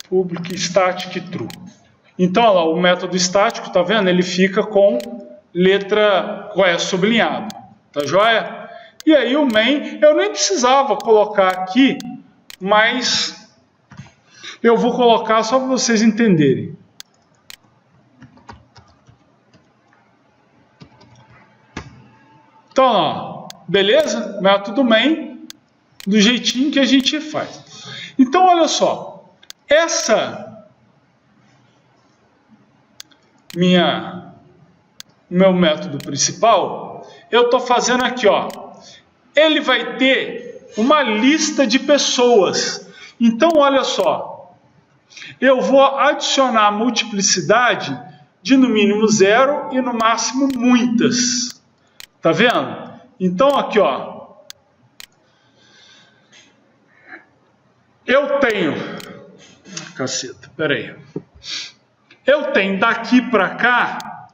public static true. Então, olha lá, o método estático, tá vendo? Ele fica com letra sublinhado, tá joia? E aí o main, eu nem precisava colocar aqui, mas eu vou colocar só para vocês entenderem. Então, ó, beleza? Método main, do jeitinho que a gente faz. Então, olha só. Meu método principal, eu estou fazendo aqui, ó. Ele vai ter uma lista de pessoas. Então, olha só. Eu vou adicionar a multiplicidade de no mínimo 0 e no máximo muitas. Tá vendo? Então, aqui, ó. eu tenho... Caceta, peraí. Eu tenho daqui para cá,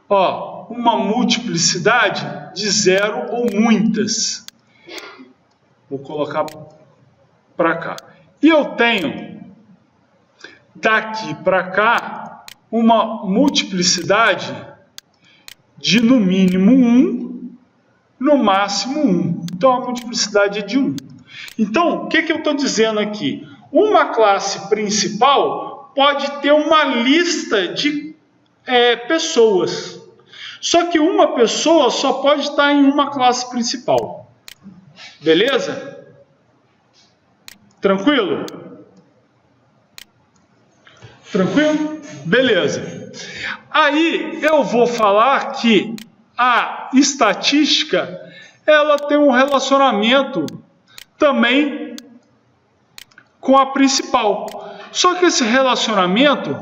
ó, uma multiplicidade de 0 ou muitas. Vou colocar para cá. E eu tenho daqui para cá uma multiplicidade de no mínimo 1, no máximo 1. Então a multiplicidade é de 1. Então, o que eu estou dizendo aqui? Uma classe principal pode ter uma lista de pessoas. Só que uma pessoa só pode estar em uma classe principal. Beleza? Tranquilo? Tranquilo? Beleza. Aí eu vou falar que a estatística, ela tem um relacionamento também com a principal. Só que esse relacionamento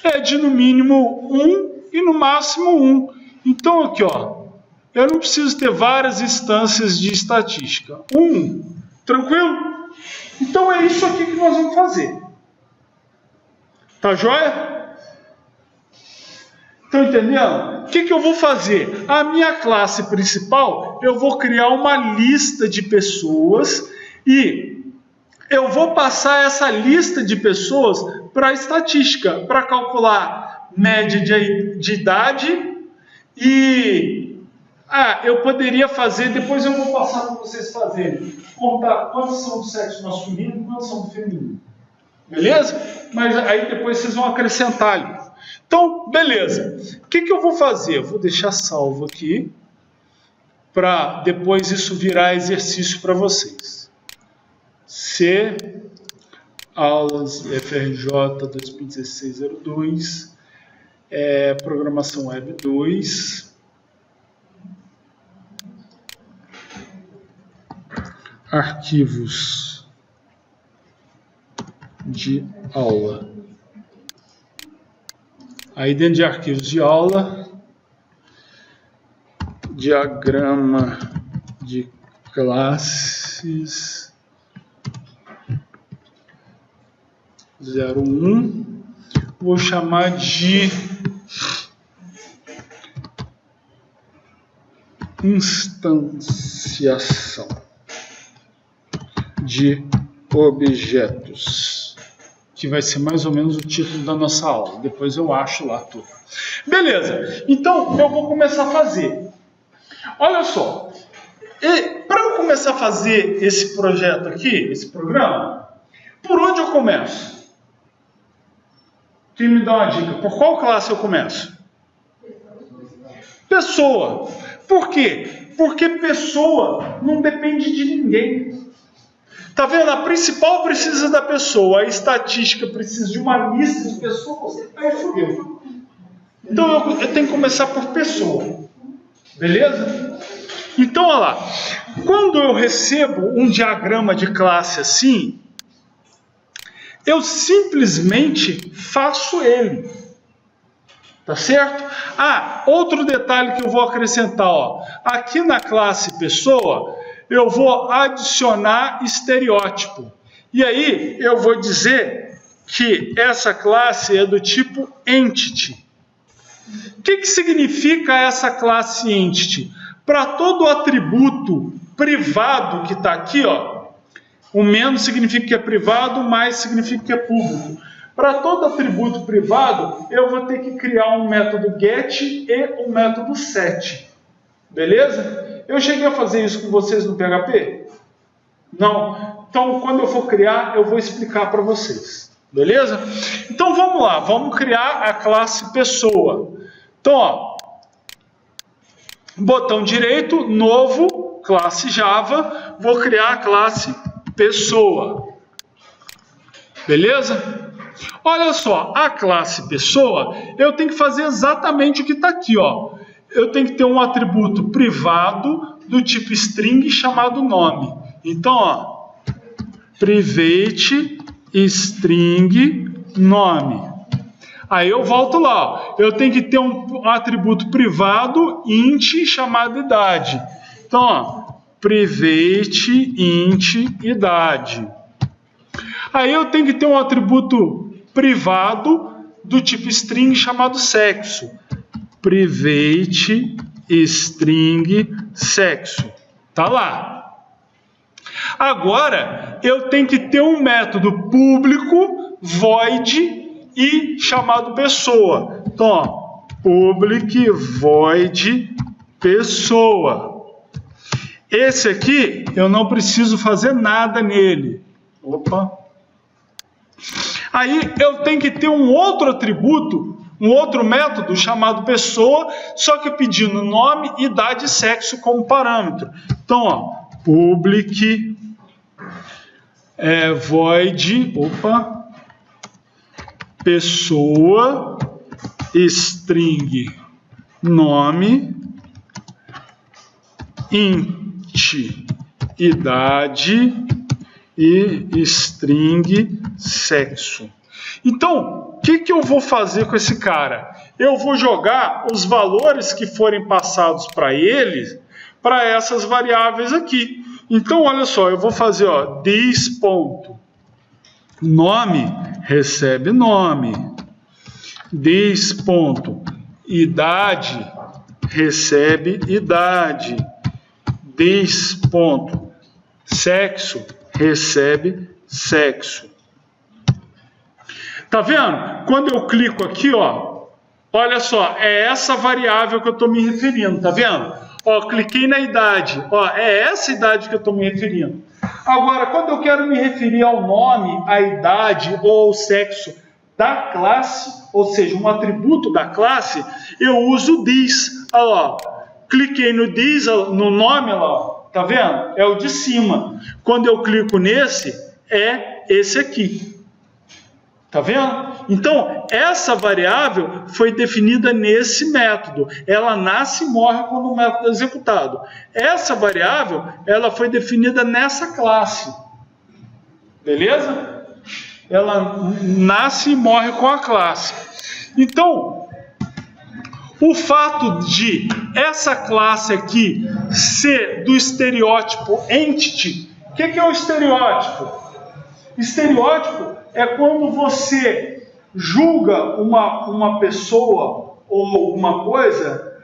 é de no mínimo 1 e no máximo 1. Então aqui, ó, eu não preciso ter várias instâncias de estatística. 1, tranquilo? Então é isso aqui que nós vamos fazer. Tá joia? Estão entendendo? O que eu vou fazer? A minha classe principal, eu vou criar uma lista de pessoas e eu vou passar essa lista de pessoas para a estatística, para calcular média de idade e... eu poderia fazer, depois eu vou passar para vocês fazerem, contar quantos são do sexo masculino e quantos são do feminino. Beleza? Mas aí depois vocês vão acrescentar ali. Então, beleza. O que eu vou fazer? Eu vou deixar salvo aqui, para depois isso virar exercício para vocês. C, aulas FRJ 2016-02, programação web 2, arquivos de aula. Aí dentro de arquivos de aula, diagrama de classes 01, vou chamar de instanciação de objetos, que vai ser mais ou menos o título da nossa aula. Depois eu acho lá tudo. Beleza, então eu vou começar a fazer. Olha só, para eu começar a fazer esse projeto aqui, esse programa, por onde eu começo? Quem me dá uma dica? Por qual classe eu começo? Pessoa. Por quê? Porque pessoa não depende de ninguém. Tá vendo? A principal precisa da pessoa, a estatística precisa de uma lista de pessoas, aí fudeu. Então eu tenho que começar por pessoa. Beleza? Então, olha lá. Quando eu recebo um diagrama de classe assim, eu simplesmente faço ele. Tá certo? Outro detalhe que eu vou acrescentar, ó. Aqui na classe pessoa, eu vou adicionar estereótipo. E aí eu vou dizer que essa classe é do tipo entity. O que significa essa classe entity? Para todo atributo privado que está aqui, ó, o menos significa que é privado, o mais significa que é público. Para todo atributo privado, eu vou ter que criar um método get e um método set. Beleza? Eu cheguei a fazer isso com vocês no PHP? Não. Então, quando eu for criar, eu vou explicar para vocês. Beleza? Então, vamos lá. Vamos criar a classe pessoa. Então, ó, botão direito, novo, classe Java. Vou criar a classe pessoa. Beleza? Olha só, a classe pessoa, eu tenho que fazer exatamente o que está aqui, ó. Eu tenho que ter um atributo privado do tipo string chamado nome. Então, ó, private string nome. Aí eu volto lá, ó. Eu tenho que ter um atributo privado int chamado idade. Então, ó, private int idade. Aí eu tenho que ter um atributo privado do tipo string chamado sexo. Private string sexo. Tá lá. Agora, eu tenho que ter um método público, void e chamado pessoa. Então, ó, public void pessoa. Esse aqui, eu não preciso fazer nada nele. Opa. Aí, eu tenho que ter um outro atributo, um outro método chamado pessoa, só que pedindo nome, idade e sexo como parâmetro. Então, ó, public void, pessoa, string, nome, int, idade e string, sexo. Então, o que eu vou fazer com esse cara? Eu vou jogar os valores que forem passados para ele, para essas variáveis aqui. Então, olha só, eu vou fazer, ó, this ponto. Nome recebe nome. This ponto. Idade recebe idade. This ponto. Sexo recebe sexo. Tá vendo? Quando eu clico aqui, ó, olha só, é essa variável que eu estou me referindo, tá vendo? Ó, cliquei na idade, ó, é essa idade que eu estou me referindo. Agora, quando eu quero me referir ao nome, à idade ou ao sexo da classe, ou seja, um atributo da classe, eu uso this. Olha lá, cliquei no this, no nome, ó, tá vendo? É o de cima. Quando eu clico nesse, é esse aqui. Tá vendo? Então, essa variável foi definida nesse método. Ela nasce e morre quando o método é executado. Essa variável, ela foi definida nessa classe. Beleza? Ela nasce e morre com a classe. Então, o fato de essa classe aqui ser do estereótipo entity, o que é o estereótipo? Estereótipo é quando você julga uma pessoa ou alguma coisa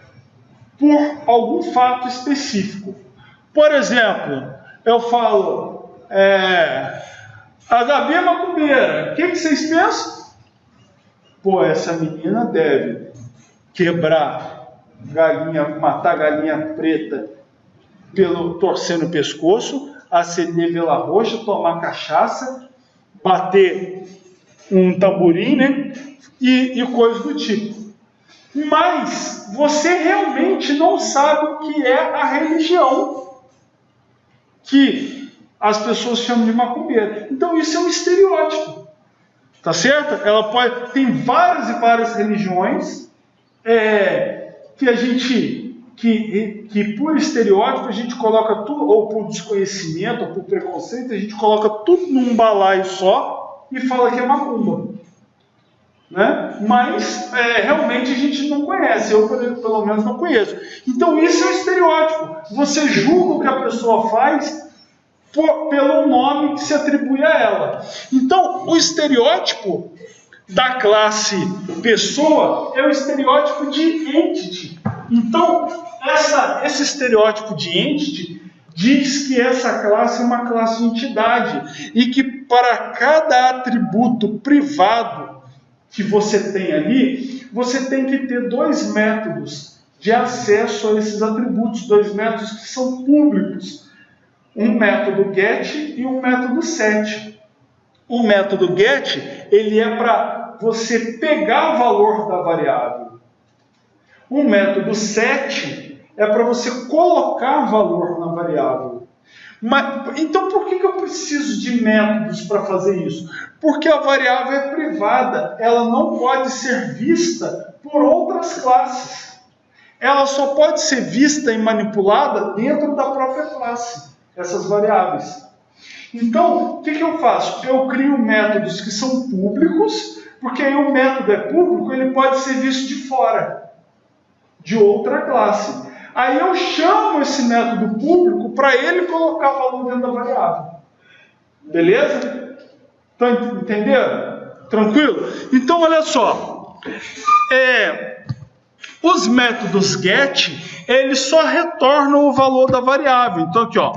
por algum fato específico. Por exemplo, eu falo, a Gabi é macumbeira. O que vocês pensam? Pô, essa menina deve quebrar galinha, matar galinha preta torcendo o pescoço, acender vela roxa, tomar cachaça, bater um tamborim, né? E coisas do tipo. Mas você realmente não sabe o que é a religião que as pessoas chamam de macumbeira. Então isso é um estereótipo, tá certo? Ela pode, tem várias e várias religiões que a gente que por estereótipo a gente coloca tudo, ou por desconhecimento, ou por preconceito, a gente coloca tudo num balaio só e fala que é macumba. Né? Mas realmente a gente não conhece, eu pelo menos não conheço. Então isso é um estereótipo. Você julga o que a pessoa faz pelo nome que se atribui a ela. Então o estereótipo da classe pessoa é o estereótipo de entity. Então esse estereótipo de entity diz que essa classe é uma classe de entidade e que para cada atributo privado que você tem ali, você tem que ter dois métodos de acesso a esses atributos, dois métodos que são públicos. Um método get e um método set. O método get, ele é para você pegar o valor da variável. O método set é para você colocar valor na variável. Mas, então por que eu preciso de métodos para fazer isso? Porque a variável é privada, ela não pode ser vista por outras classes. Ela só pode ser vista e manipulada dentro da própria classe, essas variáveis. Então, o que eu faço? Eu crio métodos que são públicos, porque aí o método é público, ele pode ser visto de fora, de outra classe. Aí eu chamo esse método público para ele colocar valor dentro da variável. Beleza? Tá entendendo? Tranquilo? Então, olha só. Os métodos get, eles só retornam o valor da variável. Então, aqui, ó.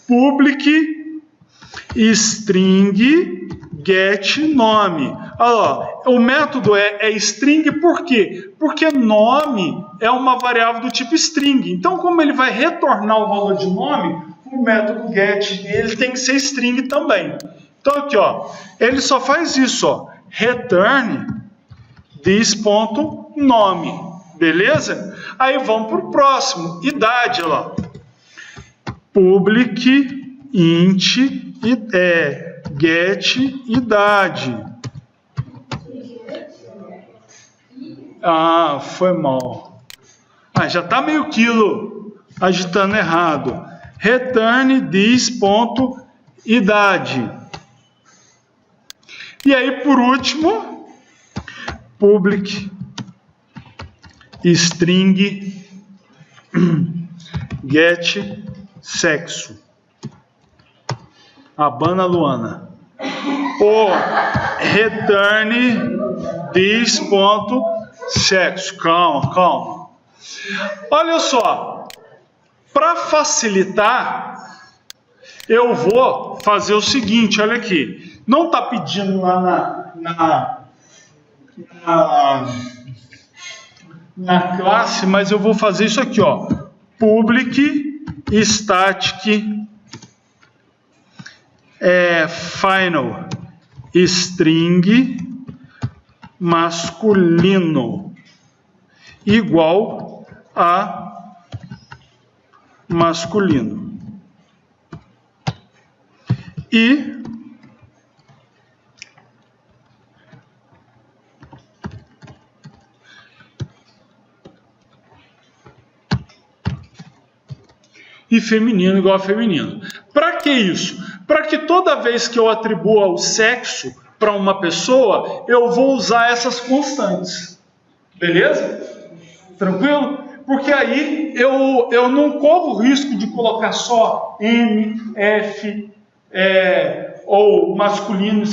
Public string get nome. Olha lá, o método é string por quê? Porque nome é uma variável do tipo string. Então, como ele vai retornar o valor de nome, o método get ele tem que ser string também. Então, aqui, ó, ele só faz isso, ó. Return this.nome. Beleza? Aí vamos para o próximo. Idade, olha lá. Public int get idade. Ah, foi mal. Já está meio quilo agitando errado. Return this.idade. E aí, por último, public string get sexo. Abana Luana. Ou return this.sexo. Calma. Olha só. Para facilitar, eu vou fazer o seguinte, olha aqui. Não está pedindo lá na classe, mas eu vou fazer isso aqui, ó. Public static final string masculino igual a masculino. E feminino igual a feminino. Para que isso? Para que toda vez que eu atribua o sexo para uma pessoa, eu vou usar essas constantes. Beleza? Tranquilo? Porque aí eu não corro o risco de colocar só M, F, ou masculino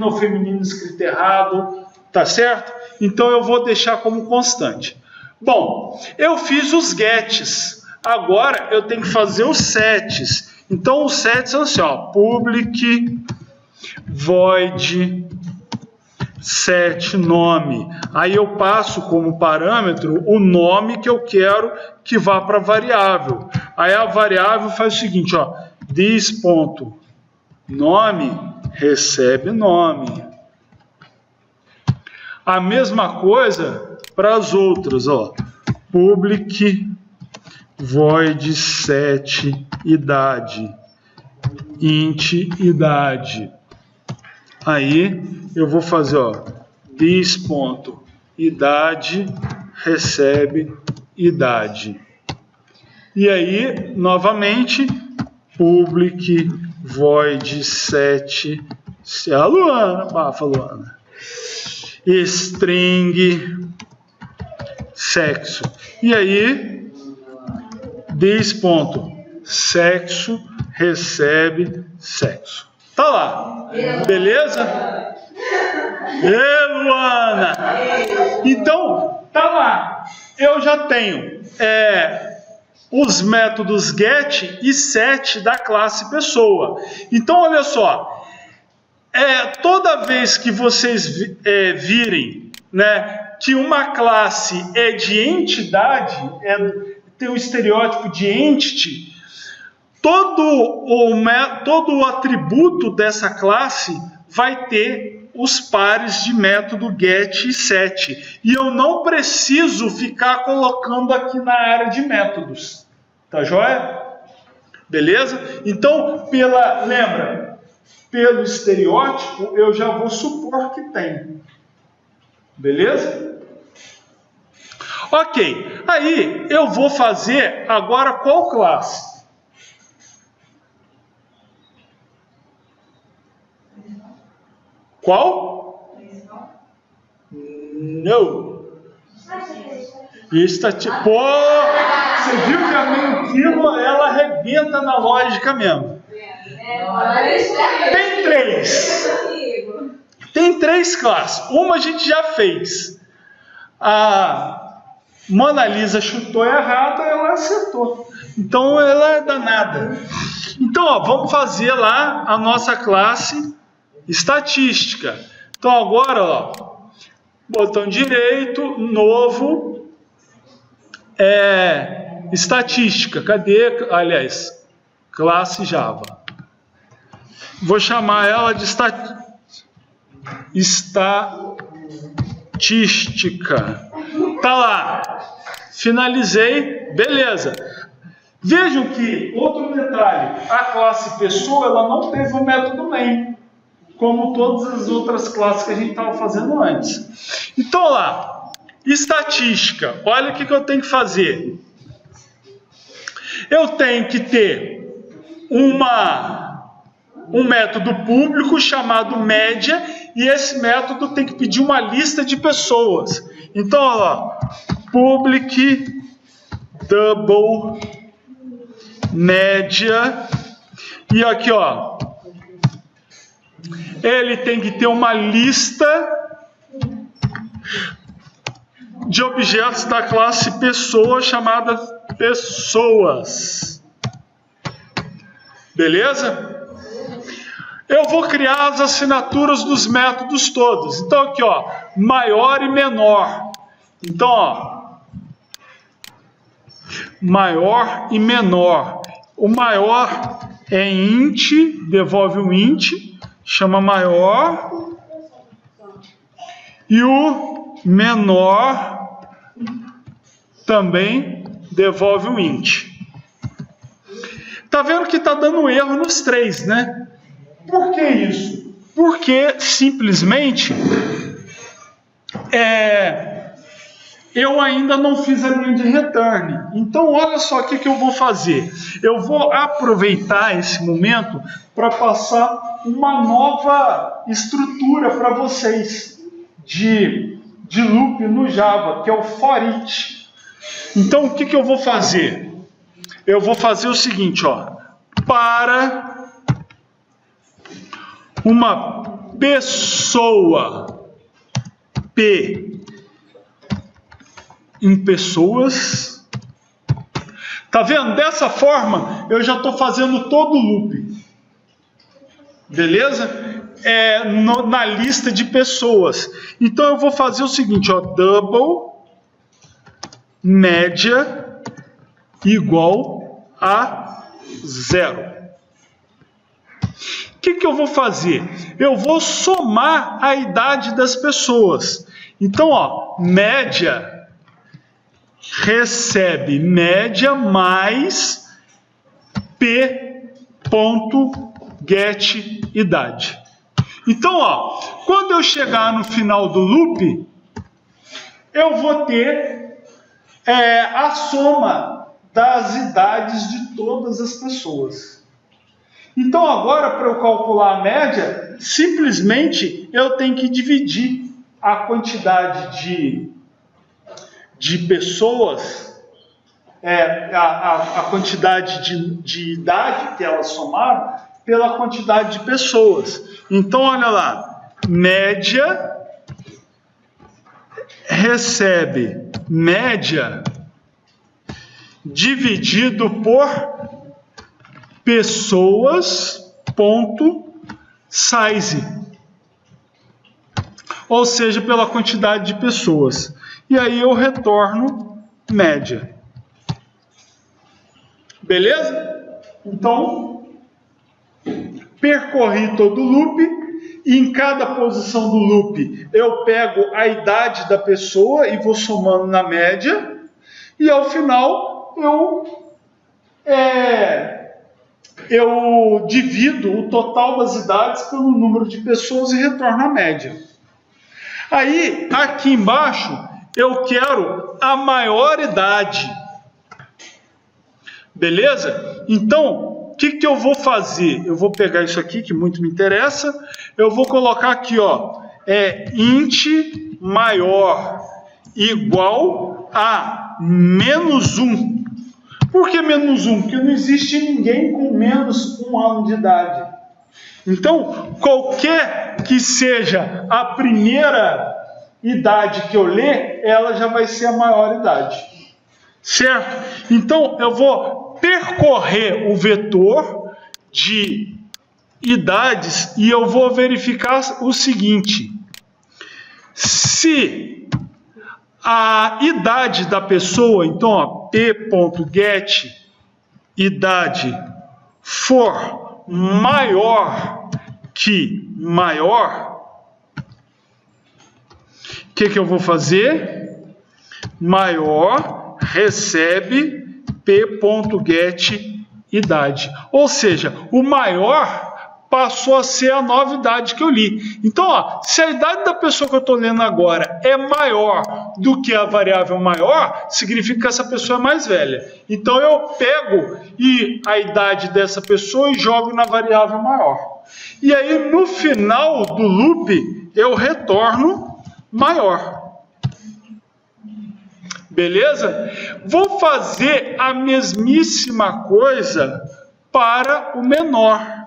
ou feminino escrito errado. Tá certo? Então eu vou deixar como constante. Bom, eu fiz os gets. Agora eu tenho que fazer os sets. Então os sets são assim, ó, public void set nome. Aí eu passo como parâmetro o nome que eu quero que vá para a variável. Aí a variável faz o seguinte, ó, this.nome recebe nome. A mesma coisa para as outras, ó, public void set idade, int idade. Aí eu vou fazer, ó, this.idade recebe idade. E aí, novamente, public void set, a Luana, Luana, string sexo. E aí this.sexo recebe sexo. Tá lá. Beleza? Luana! Então, tá lá. Eu já tenho os métodos get e set da classe pessoa. Então, olha só. Toda vez que vocês virem, né, que uma classe é de entidade, tem o estereótipo de entity, todo o atributo dessa classe vai ter os pares de método get e set. E eu não preciso ficar colocando aqui na área de métodos. Tá joia? Beleza? Então, lembra, pelo estereótipo, eu já vou supor que tem. Beleza? Ok, aí eu vou fazer agora qual classe? Qual? Não. Pô, você viu que a meio quilo ela arrebenta na lógica mesmo. Tem 3. Tem 3 classes. Uma a gente já fez. A Mona Lisa chutou errado, ela acertou. Então ela é danada. Então, ó, vamos fazer lá a nossa classe estatística. Então agora, ó, botão direito, novo, estatística. Cadê? Aliás, classe Java. Vou chamar ela de estatística. Tá lá. Finalizei. Beleza. Vejam que, outro detalhe, a classe pessoa, ela não teve o método main, como todas as outras classes que a gente estava fazendo antes. Então, lá, estatística. Olha o que eu tenho que fazer. Eu tenho que ter um método público chamado média, e esse método tem que pedir uma lista de pessoas. Então, olha lá, public double média, e aqui, ó, ele tem que ter uma lista de objetos da classe pessoa chamada pessoas. Beleza? Eu vou criar as assinaturas dos métodos todos. Então aqui, ó, maior e menor. Então, ó, maior e menor. O maior é int, devolve o int, chama maior. E o menor também devolve o int. Tá vendo que tá dando erro nos 3, né? Por que isso? Porque simplesmente eu ainda não fiz a linha de return. Então olha só o que eu vou fazer. Eu vou aproveitar esse momento para passar uma nova estrutura para vocês de loop no Java, que é o for each. Então o que eu vou fazer? Eu vou fazer o seguinte, ó, para uma pessoa P em pessoas. Tá vendo? Dessa forma eu já estou fazendo todo o loop. Beleza? Na lista de pessoas. Então eu vou fazer o seguinte, ó, double média igual a 0. O que eu vou fazer? Eu vou somar a idade das pessoas. Então, ó, média recebe média mais p.get idade. Então, ó, quando eu chegar no final do loop, eu vou ter a soma das idades de todas as pessoas. Então agora, para eu calcular a média, simplesmente eu tenho que dividir a quantidade de pessoas, a quantidade de idade que elas somaram, pela quantidade de pessoas. Então olha lá, média recebe média dividido por pessoas.size, ou seja, pela quantidade de pessoas. E aí eu retorno média. Beleza? Então, percorri todo o loop, e em cada posição do loop eu pego a idade da pessoa e vou somando na média, e ao final eu divido o total das idades pelo número de pessoas e retorno a média. Aí, aqui embaixo, eu quero a maior idade. Beleza? Então, o que eu vou fazer? Eu vou pegar isso aqui, que muito me interessa. Eu vou colocar aqui, ó, int maior igual a -1. Por que -1? Porque não existe ninguém com menos 1 ano de idade. Então, qualquer que seja a primeira idade que eu ler, ela já vai ser a maior idade. Certo? Então, eu vou percorrer o vetor de idades e eu vou verificar o seguinte: se a idade da pessoa, então, ó, p.get idade for maior que maior, o que eu vou fazer? Maior recebe p.get idade. Ou seja, o maior passou a ser a nova idade que eu li. Então, ó, se a idade da pessoa que eu estou lendo agora é maior do que a variável maior, significa que essa pessoa é mais velha. Então, eu pego a idade dessa pessoa e jogo na variável maior. E aí, no final do loop, eu retorno maior. Beleza? Vou fazer a mesmíssima coisa para o menor.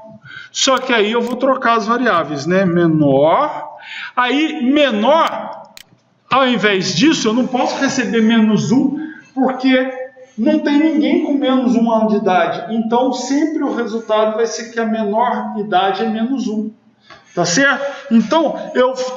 Só que aí eu vou trocar as variáveis, né? Menor. Aí, menor, ao invés disso, eu não posso receber menos 1, porque não tem ninguém com menos 1 ano de idade. Então, sempre o resultado vai ser que a menor idade é menos 1. Tá certo? Então,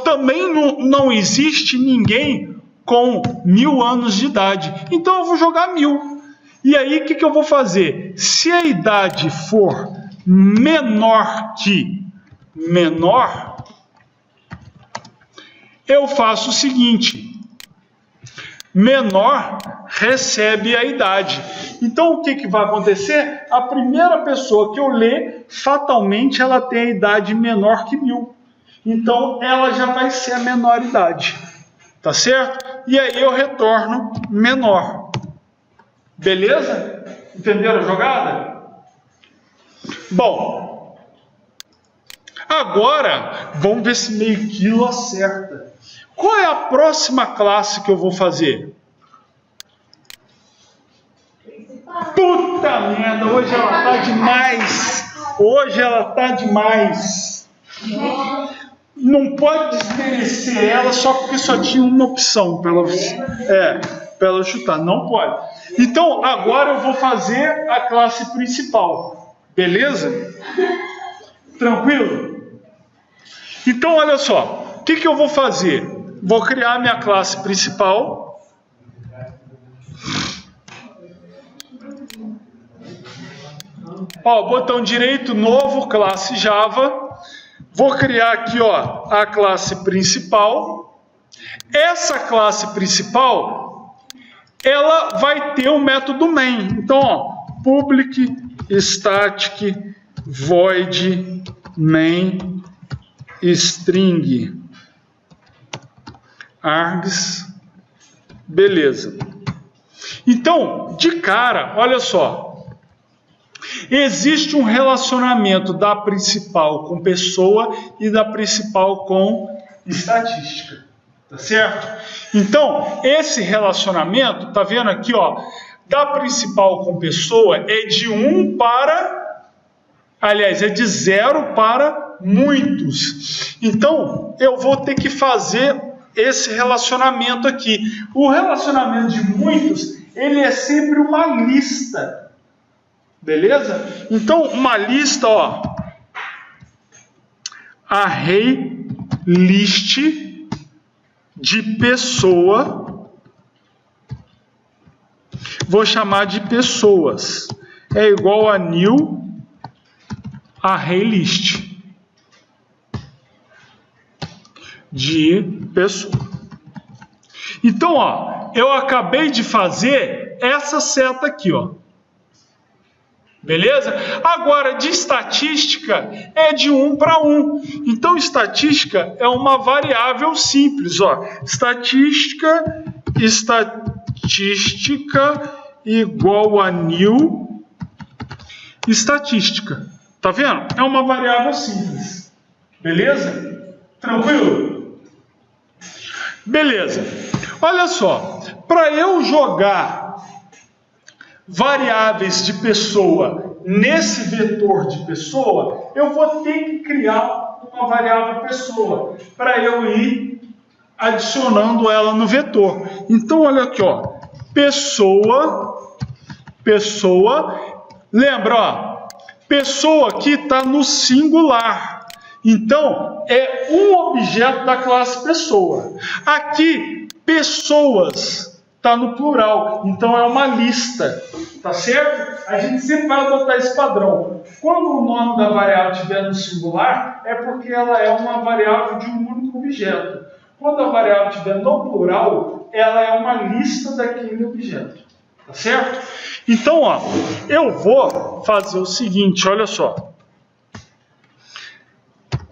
também não existe ninguém com 1000 anos de idade. Então, eu vou jogar 1000. E aí, o que eu vou fazer? Se a idade for menor que menor, eu faço o seguinte: menor recebe a idade. Então, o que vai acontecer? A primeira pessoa que eu ler, fatalmente, ela tem a idade menor que 1000. Então, ela já vai ser a menor idade. Tá certo? E aí eu retorno menor. Beleza? Entenderam a jogada? Bom, agora vamos ver se meio quilo acerta. Qual é a próxima classe que eu vou fazer? Puta merda, hoje ela tá demais. Hoje ela tá demais. Não pode desmerecer ela só porque só tinha uma opção para ela chutar. Não pode. Então, agora eu vou fazer a classe principal. Beleza? Tranquilo? Então, olha só. O que eu vou fazer? Vou criar minha classe principal. Ó, botão direito, novo, classe Java. Vou criar aqui, ó, a classe principal. Essa classe principal, ela vai ter o método main. Então, ó, public static void main string args. Beleza. Então, de cara, olha só. Existe um relacionamento da principal com pessoa e da principal com estatística. Tá certo? Então, esse relacionamento, tá vendo aqui, ó, da principal com pessoa é de 1 para... Aliás, é de 0 para muitos. Então, eu vou ter que fazer esse relacionamento aqui. O relacionamento de muitos, ele é sempre uma lista. Beleza? Então, uma lista, ó. Array list de pessoa. Vou chamar de pessoas. É igual a new array list de pessoa. Então, ó, eu acabei de fazer essa seta aqui, ó. Beleza? Agora, de estatística, é de 1 para 1. Então, estatística é uma variável simples, ó. Estatística igual a new estatística. Tá vendo? É uma variável simples. Beleza? Tranquilo? Beleza. Olha só. Para eu jogar variáveis de pessoa nesse vetor de pessoa, eu vou ter que criar uma variável pessoa para eu ir adicionando ela no vetor. Então, olha aqui, ó, pessoa, lembra, ó, pessoa aqui está no singular. Então, é um objeto da classe pessoa. Aqui, pessoas está no plural, então é uma lista, tá certo? A gente sempre vai adotar esse padrão. Quando o nome da variável estiver no singular, é porque ela é uma variável de um único objeto. Quando a variável estiver no plural, ela é uma lista daquele objeto, tá certo? Então, ó, eu vou fazer o seguinte, olha só.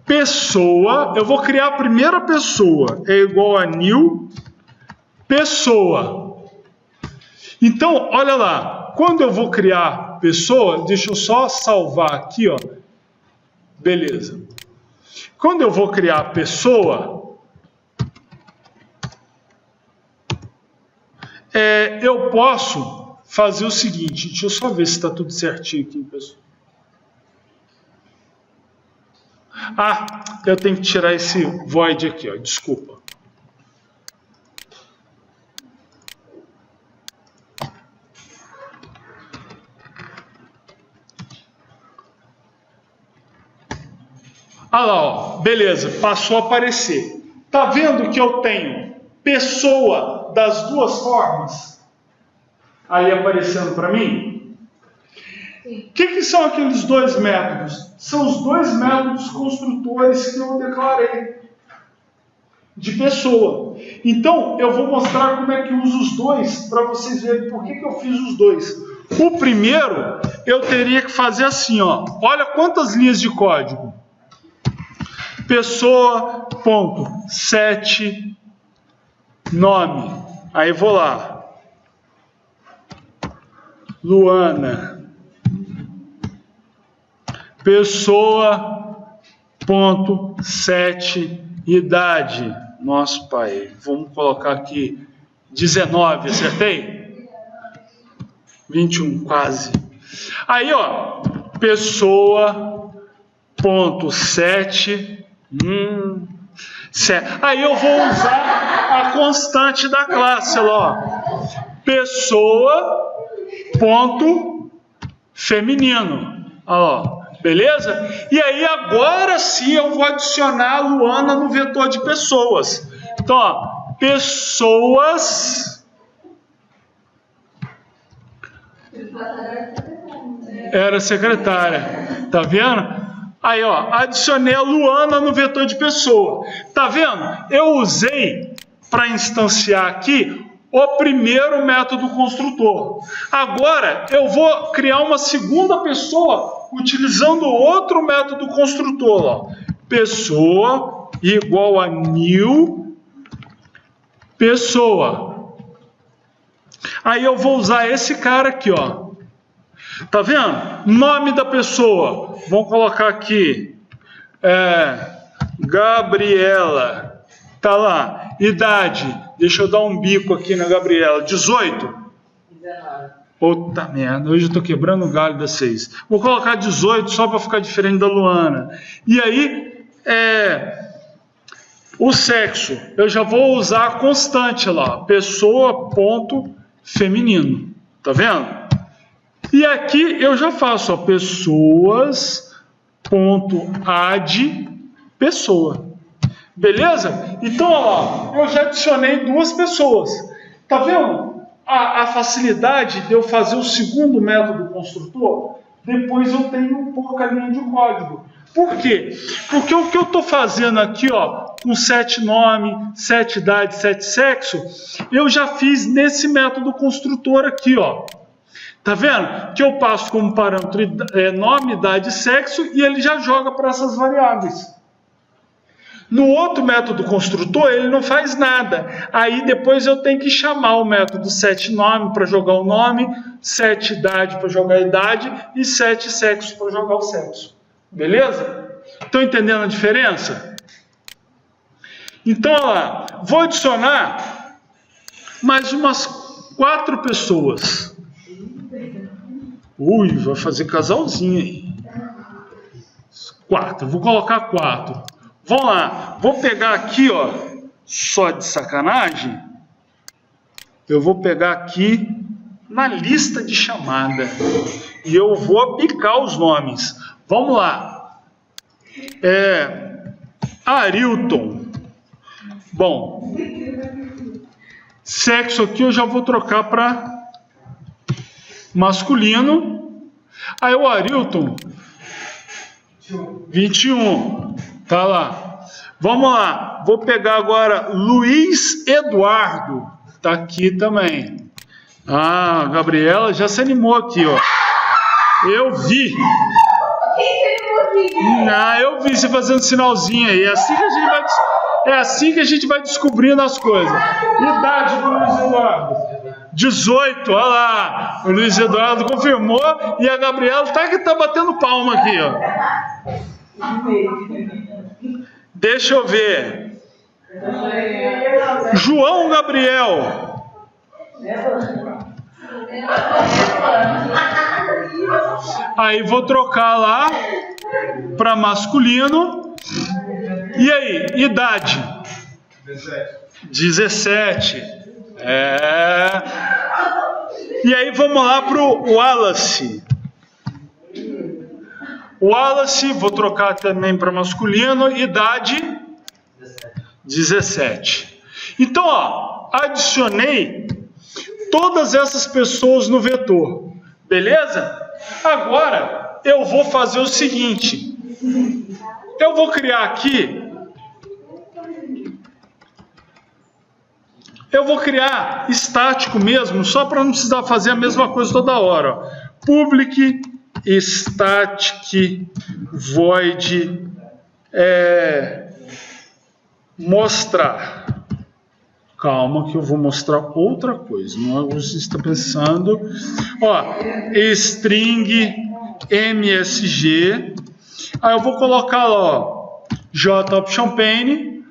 Pessoa, eu vou criar a primeira pessoa, é igual a new pessoa. Então, olha lá, quando eu vou criar pessoa, deixa eu só salvar aqui, ó. Beleza. Quando eu vou criar pessoa, eu posso fazer o seguinte, deixa eu só ver se está tudo certinho aqui, pessoal. Ah, eu tenho que tirar esse void aqui, ó, desculpa. Olha lá, ó, beleza, passou a aparecer. Tá vendo que eu tenho pessoa das duas formas aí aparecendo para mim? O que são aqueles dois métodos? São os dois métodos construtores que eu declarei de pessoa. Então, eu vou mostrar como é que uso os dois para vocês verem por que eu fiz os dois. O primeiro, eu teria que fazer assim, ó. Olha quantas linhas de código. Pessoa, ponto, set, nome. Aí vou lá. Luana. Pessoa, ponto, set, idade. Nosso pai. Vamos colocar aqui 19, acertei? 21, quase. Aí, ó, pessoa, ponto, set, Aí eu vou usar a constante da classe, ó. Pessoa, ponto, feminino. Ó, beleza? E aí agora sim eu vou adicionar a Luana no vetor de pessoas. Então, ó, pessoas. Era secretária. Tá vendo? Aí, ó, adicionei a Luana no vetor de pessoa. Tá vendo? Eu usei para instanciar aqui o primeiro método construtor. Agora, eu vou criar uma segunda pessoa utilizando outro método construtor. Ó. Pessoa igual a new pessoa. Aí eu vou usar esse cara aqui, ó. Tá vendo? Nome da pessoa. Vamos colocar aqui. Gabriela. Tá lá. Idade. Deixa eu dar um bico aqui na Gabriela. 18? 19. Puta merda. Hoje eu tô quebrando o galho das 6. Vou colocar 18 só para ficar diferente da Luana. E aí, o sexo. Eu já vou usar a constante lá. Pessoa, ponto, feminino. Tá vendo? E aqui eu já faço, ó, pessoas, ponto, add, pessoa. Beleza? Então, ó, eu já adicionei duas pessoas. Tá vendo a facilidade de eu fazer o segundo método construtor? Depois eu tenho pouca linha de código. Por quê? Porque o que eu estou fazendo aqui, ó, com set nome, set idade, set sexo, eu já fiz nesse método construtor aqui, ó. Tá vendo? Que eu passo como parâmetro nome, idade e sexo e ele já joga para essas variáveis. No outro método construtor, ele não faz nada. Aí depois eu tenho que chamar o método setNome para jogar o nome, setIdade para jogar a idade e setSexo para jogar o sexo. Beleza? Estão entendendo a diferença? Então, olha lá, vou adicionar mais umas 4 pessoas. Ui, vai fazer casalzinho aí. 4, vou colocar 4. Vamos lá, vou pegar aqui, ó, só de sacanagem. Eu vou pegar aqui na lista de chamada e eu vou aplicar os nomes. Vamos lá. Arilton. Bom, sexo aqui eu já vou trocar para masculino. Aí o Arilton, 21. Tá lá. Vamos lá. Vou pegar agora Luiz Eduardo. Tá aqui também. Ah, a Gabriela já se animou aqui, ó. Eu vi. Eu vi você fazendo sinalzinho aí. É assim que a gente vai descobrindo as coisas. Idade do Luiz Eduardo. 18, olha lá. O Luiz Eduardo confirmou e a Gabriela tá batendo palma aqui, ó. Deixa eu ver. João Gabriel. Aí vou trocar lá para masculino. E aí, idade? 17. E aí vamos lá para o Wallace. Wallace, vou trocar também para masculino, idade 17. Então, ó, adicionei todas essas pessoas no vetor, beleza? Agora, eu vou fazer o seguinte, eu vou criar aqui, eu vou criar estático mesmo, só para não precisar fazer a mesma coisa toda hora, ó. Public static void mostrar. Calma que eu vou mostrar outra coisa. Não é o que você está pensando. Ó, string msg. Aí eu vou colocar lá, ó, jOptionPane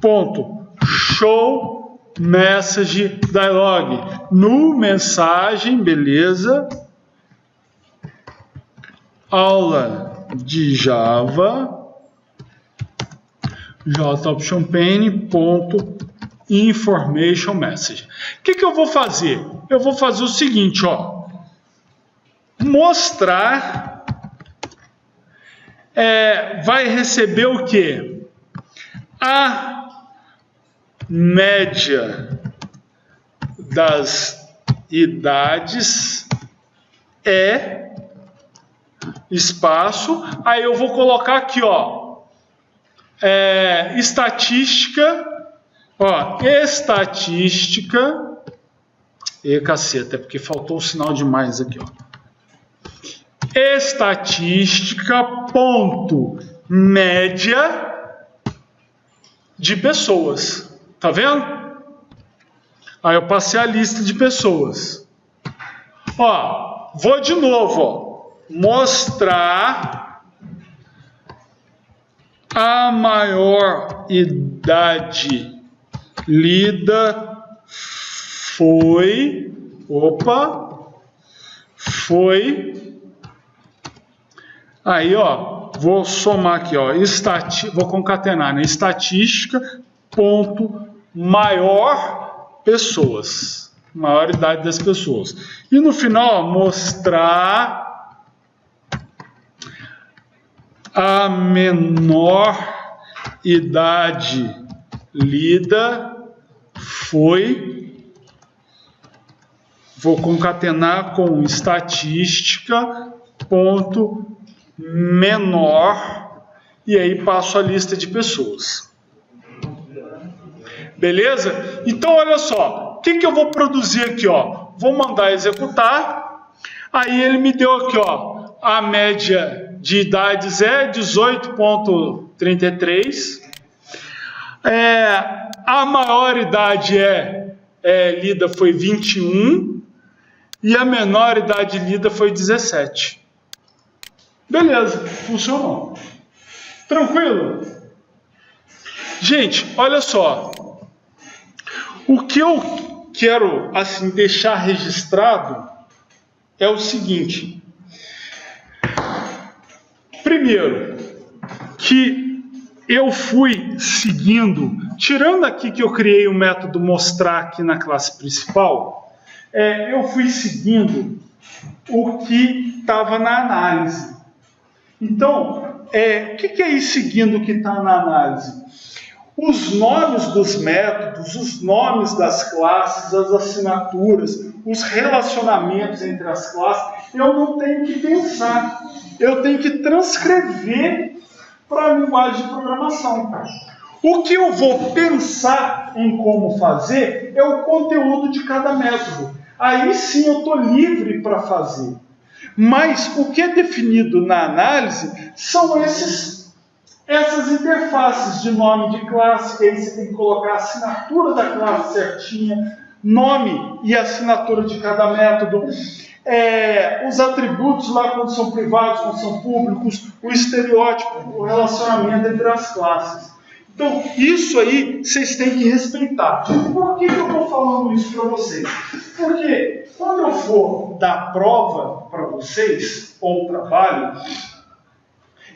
ponto show message dialog no mensagem, beleza? Aula de Java, jOptionPane.information message. O que eu vou fazer? Eu vou fazer o seguinte, ó, mostrar, vai receber o quê? A média das idades espaço, aí eu vou colocar aqui, ó, estatística, ó, estatística, caceta, é porque faltou um sinal demais aqui, ó, estatística ponto média de pessoas, tá vendo? Aí eu passei a lista de pessoas, ó, vou de novo, ó, mostrar a maior idade lida foi, aí, ó, vou somar aqui, ó, vou concatenar, né, estatística ponto maior pessoas, maior idade das pessoas, e no final, ó, mostrar a menor idade lida foi, vou concatenar com estatística ponto menor, e aí passo a lista de pessoas. Beleza? Então, olha só, o que eu vou produzir aqui, ó? Vou mandar executar, aí ele me deu aqui, ó, a média de idades 18,33. A maior idade lida foi 21 e a menor idade lida foi 17. Beleza, funcionou. Tranquilo? Gente, olha só. O que eu quero assim deixar registrado é o seguinte. Primeiro, que eu fui seguindo, tirando aqui que eu criei o método mostrar aqui na classe principal, eu fui seguindo o que estava na análise. Então, o que é ir seguindo o que está na análise? Os nomes dos métodos, os nomes das classes, as assinaturas, os relacionamentos entre as classes, eu não tenho que pensar, eu tenho que transcrever para a linguagem de programação. O que eu vou pensar em como fazer é o conteúdo de cada método. Aí sim eu estou livre para fazer. Mas o que é definido na análise são essas interfaces de nome de classe, que aí você tem que colocar a assinatura da classe certinha, nome e assinatura de cada método, os atributos lá quando são privados, quando são públicos, o estereótipo, o relacionamento entre as classes. Então, isso aí vocês têm que respeitar. Por que eu estou falando isso para vocês? Porque quando eu for dar prova para vocês, ou trabalho,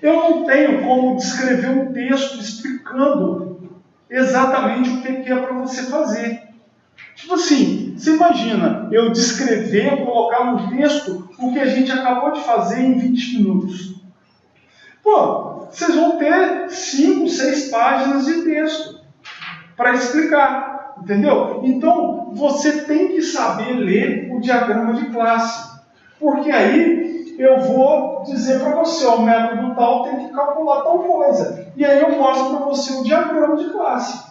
eu não tenho como descrever um texto explicando exatamente o que é para você fazer. Tipo assim, você imagina eu descrever, colocar no texto o que a gente acabou de fazer em 20 minutos. Pô, vocês vão ter 5, 6 páginas de texto para explicar, entendeu? Então, você tem que saber ler o diagrama de classe, porque aí eu vou dizer para você, o método tal tem que calcular tal coisa, e aí eu mostro para você o diagrama de classe,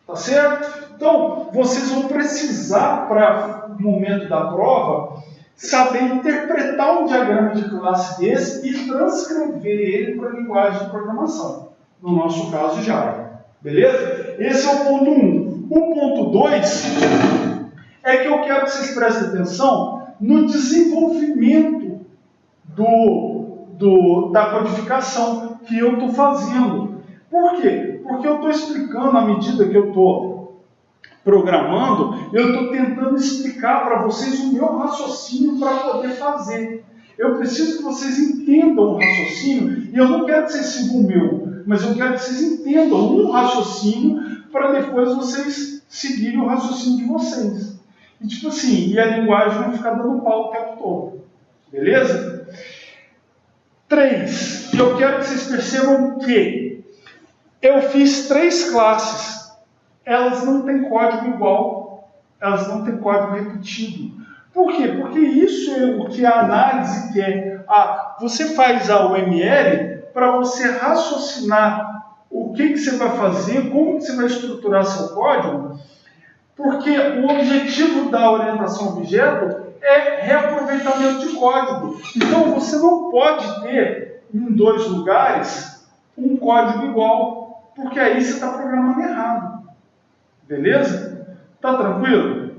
tá certo? Então, vocês vão precisar, para o momento da prova, saber interpretar um diagrama de classe desse e transcrever ele para a linguagem de programação. No nosso caso, Java. Beleza? Esse é o ponto 1. O ponto 2 é que eu quero que vocês prestem atenção no desenvolvimento da codificação que eu estou fazendo. Por quê? Porque eu estou explicando, à medida que eu estou programando, eu estou tentando explicar para vocês o meu raciocínio para poder fazer. Eu preciso que vocês entendam o raciocínio, e eu não quero que vocês sigam o meu, mas eu quero que vocês entendam um raciocínio para depois vocês seguirem o raciocínio de vocês. E tipo assim, e a linguagem não ficar dando pau o tempo todo. Beleza? 3. Eu quero que vocês percebam que eu fiz 3 classes. Elas não têm código igual, elas não têm código repetido. Por quê? Porque isso é o que a análise quer. Você faz a UML para você raciocinar o que você vai fazer, como você vai estruturar seu código, porque o objetivo da orientação a objeto é reaproveitamento de código. Então você não pode ter em 2 lugares um código igual, porque aí você está programando errado. Beleza? Tá tranquilo?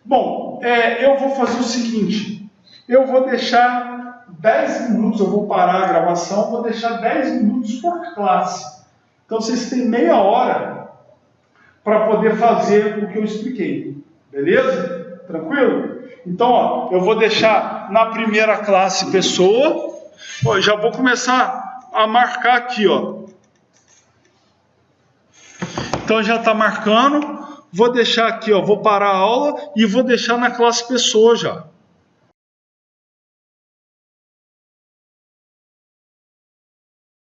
Bom, eu vou fazer o seguinte, eu vou deixar 10 minutos, eu vou parar a gravação, vou deixar 10 minutos por classe. Então vocês têm meia hora para poder fazer o que eu expliquei. Beleza? Tranquilo? Então, eu vou deixar na primeira classe pessoa, já vou começar a marcar aqui, Então já está marcando, vou deixar aqui, vou parar a aula e vou deixar na classe pessoa já.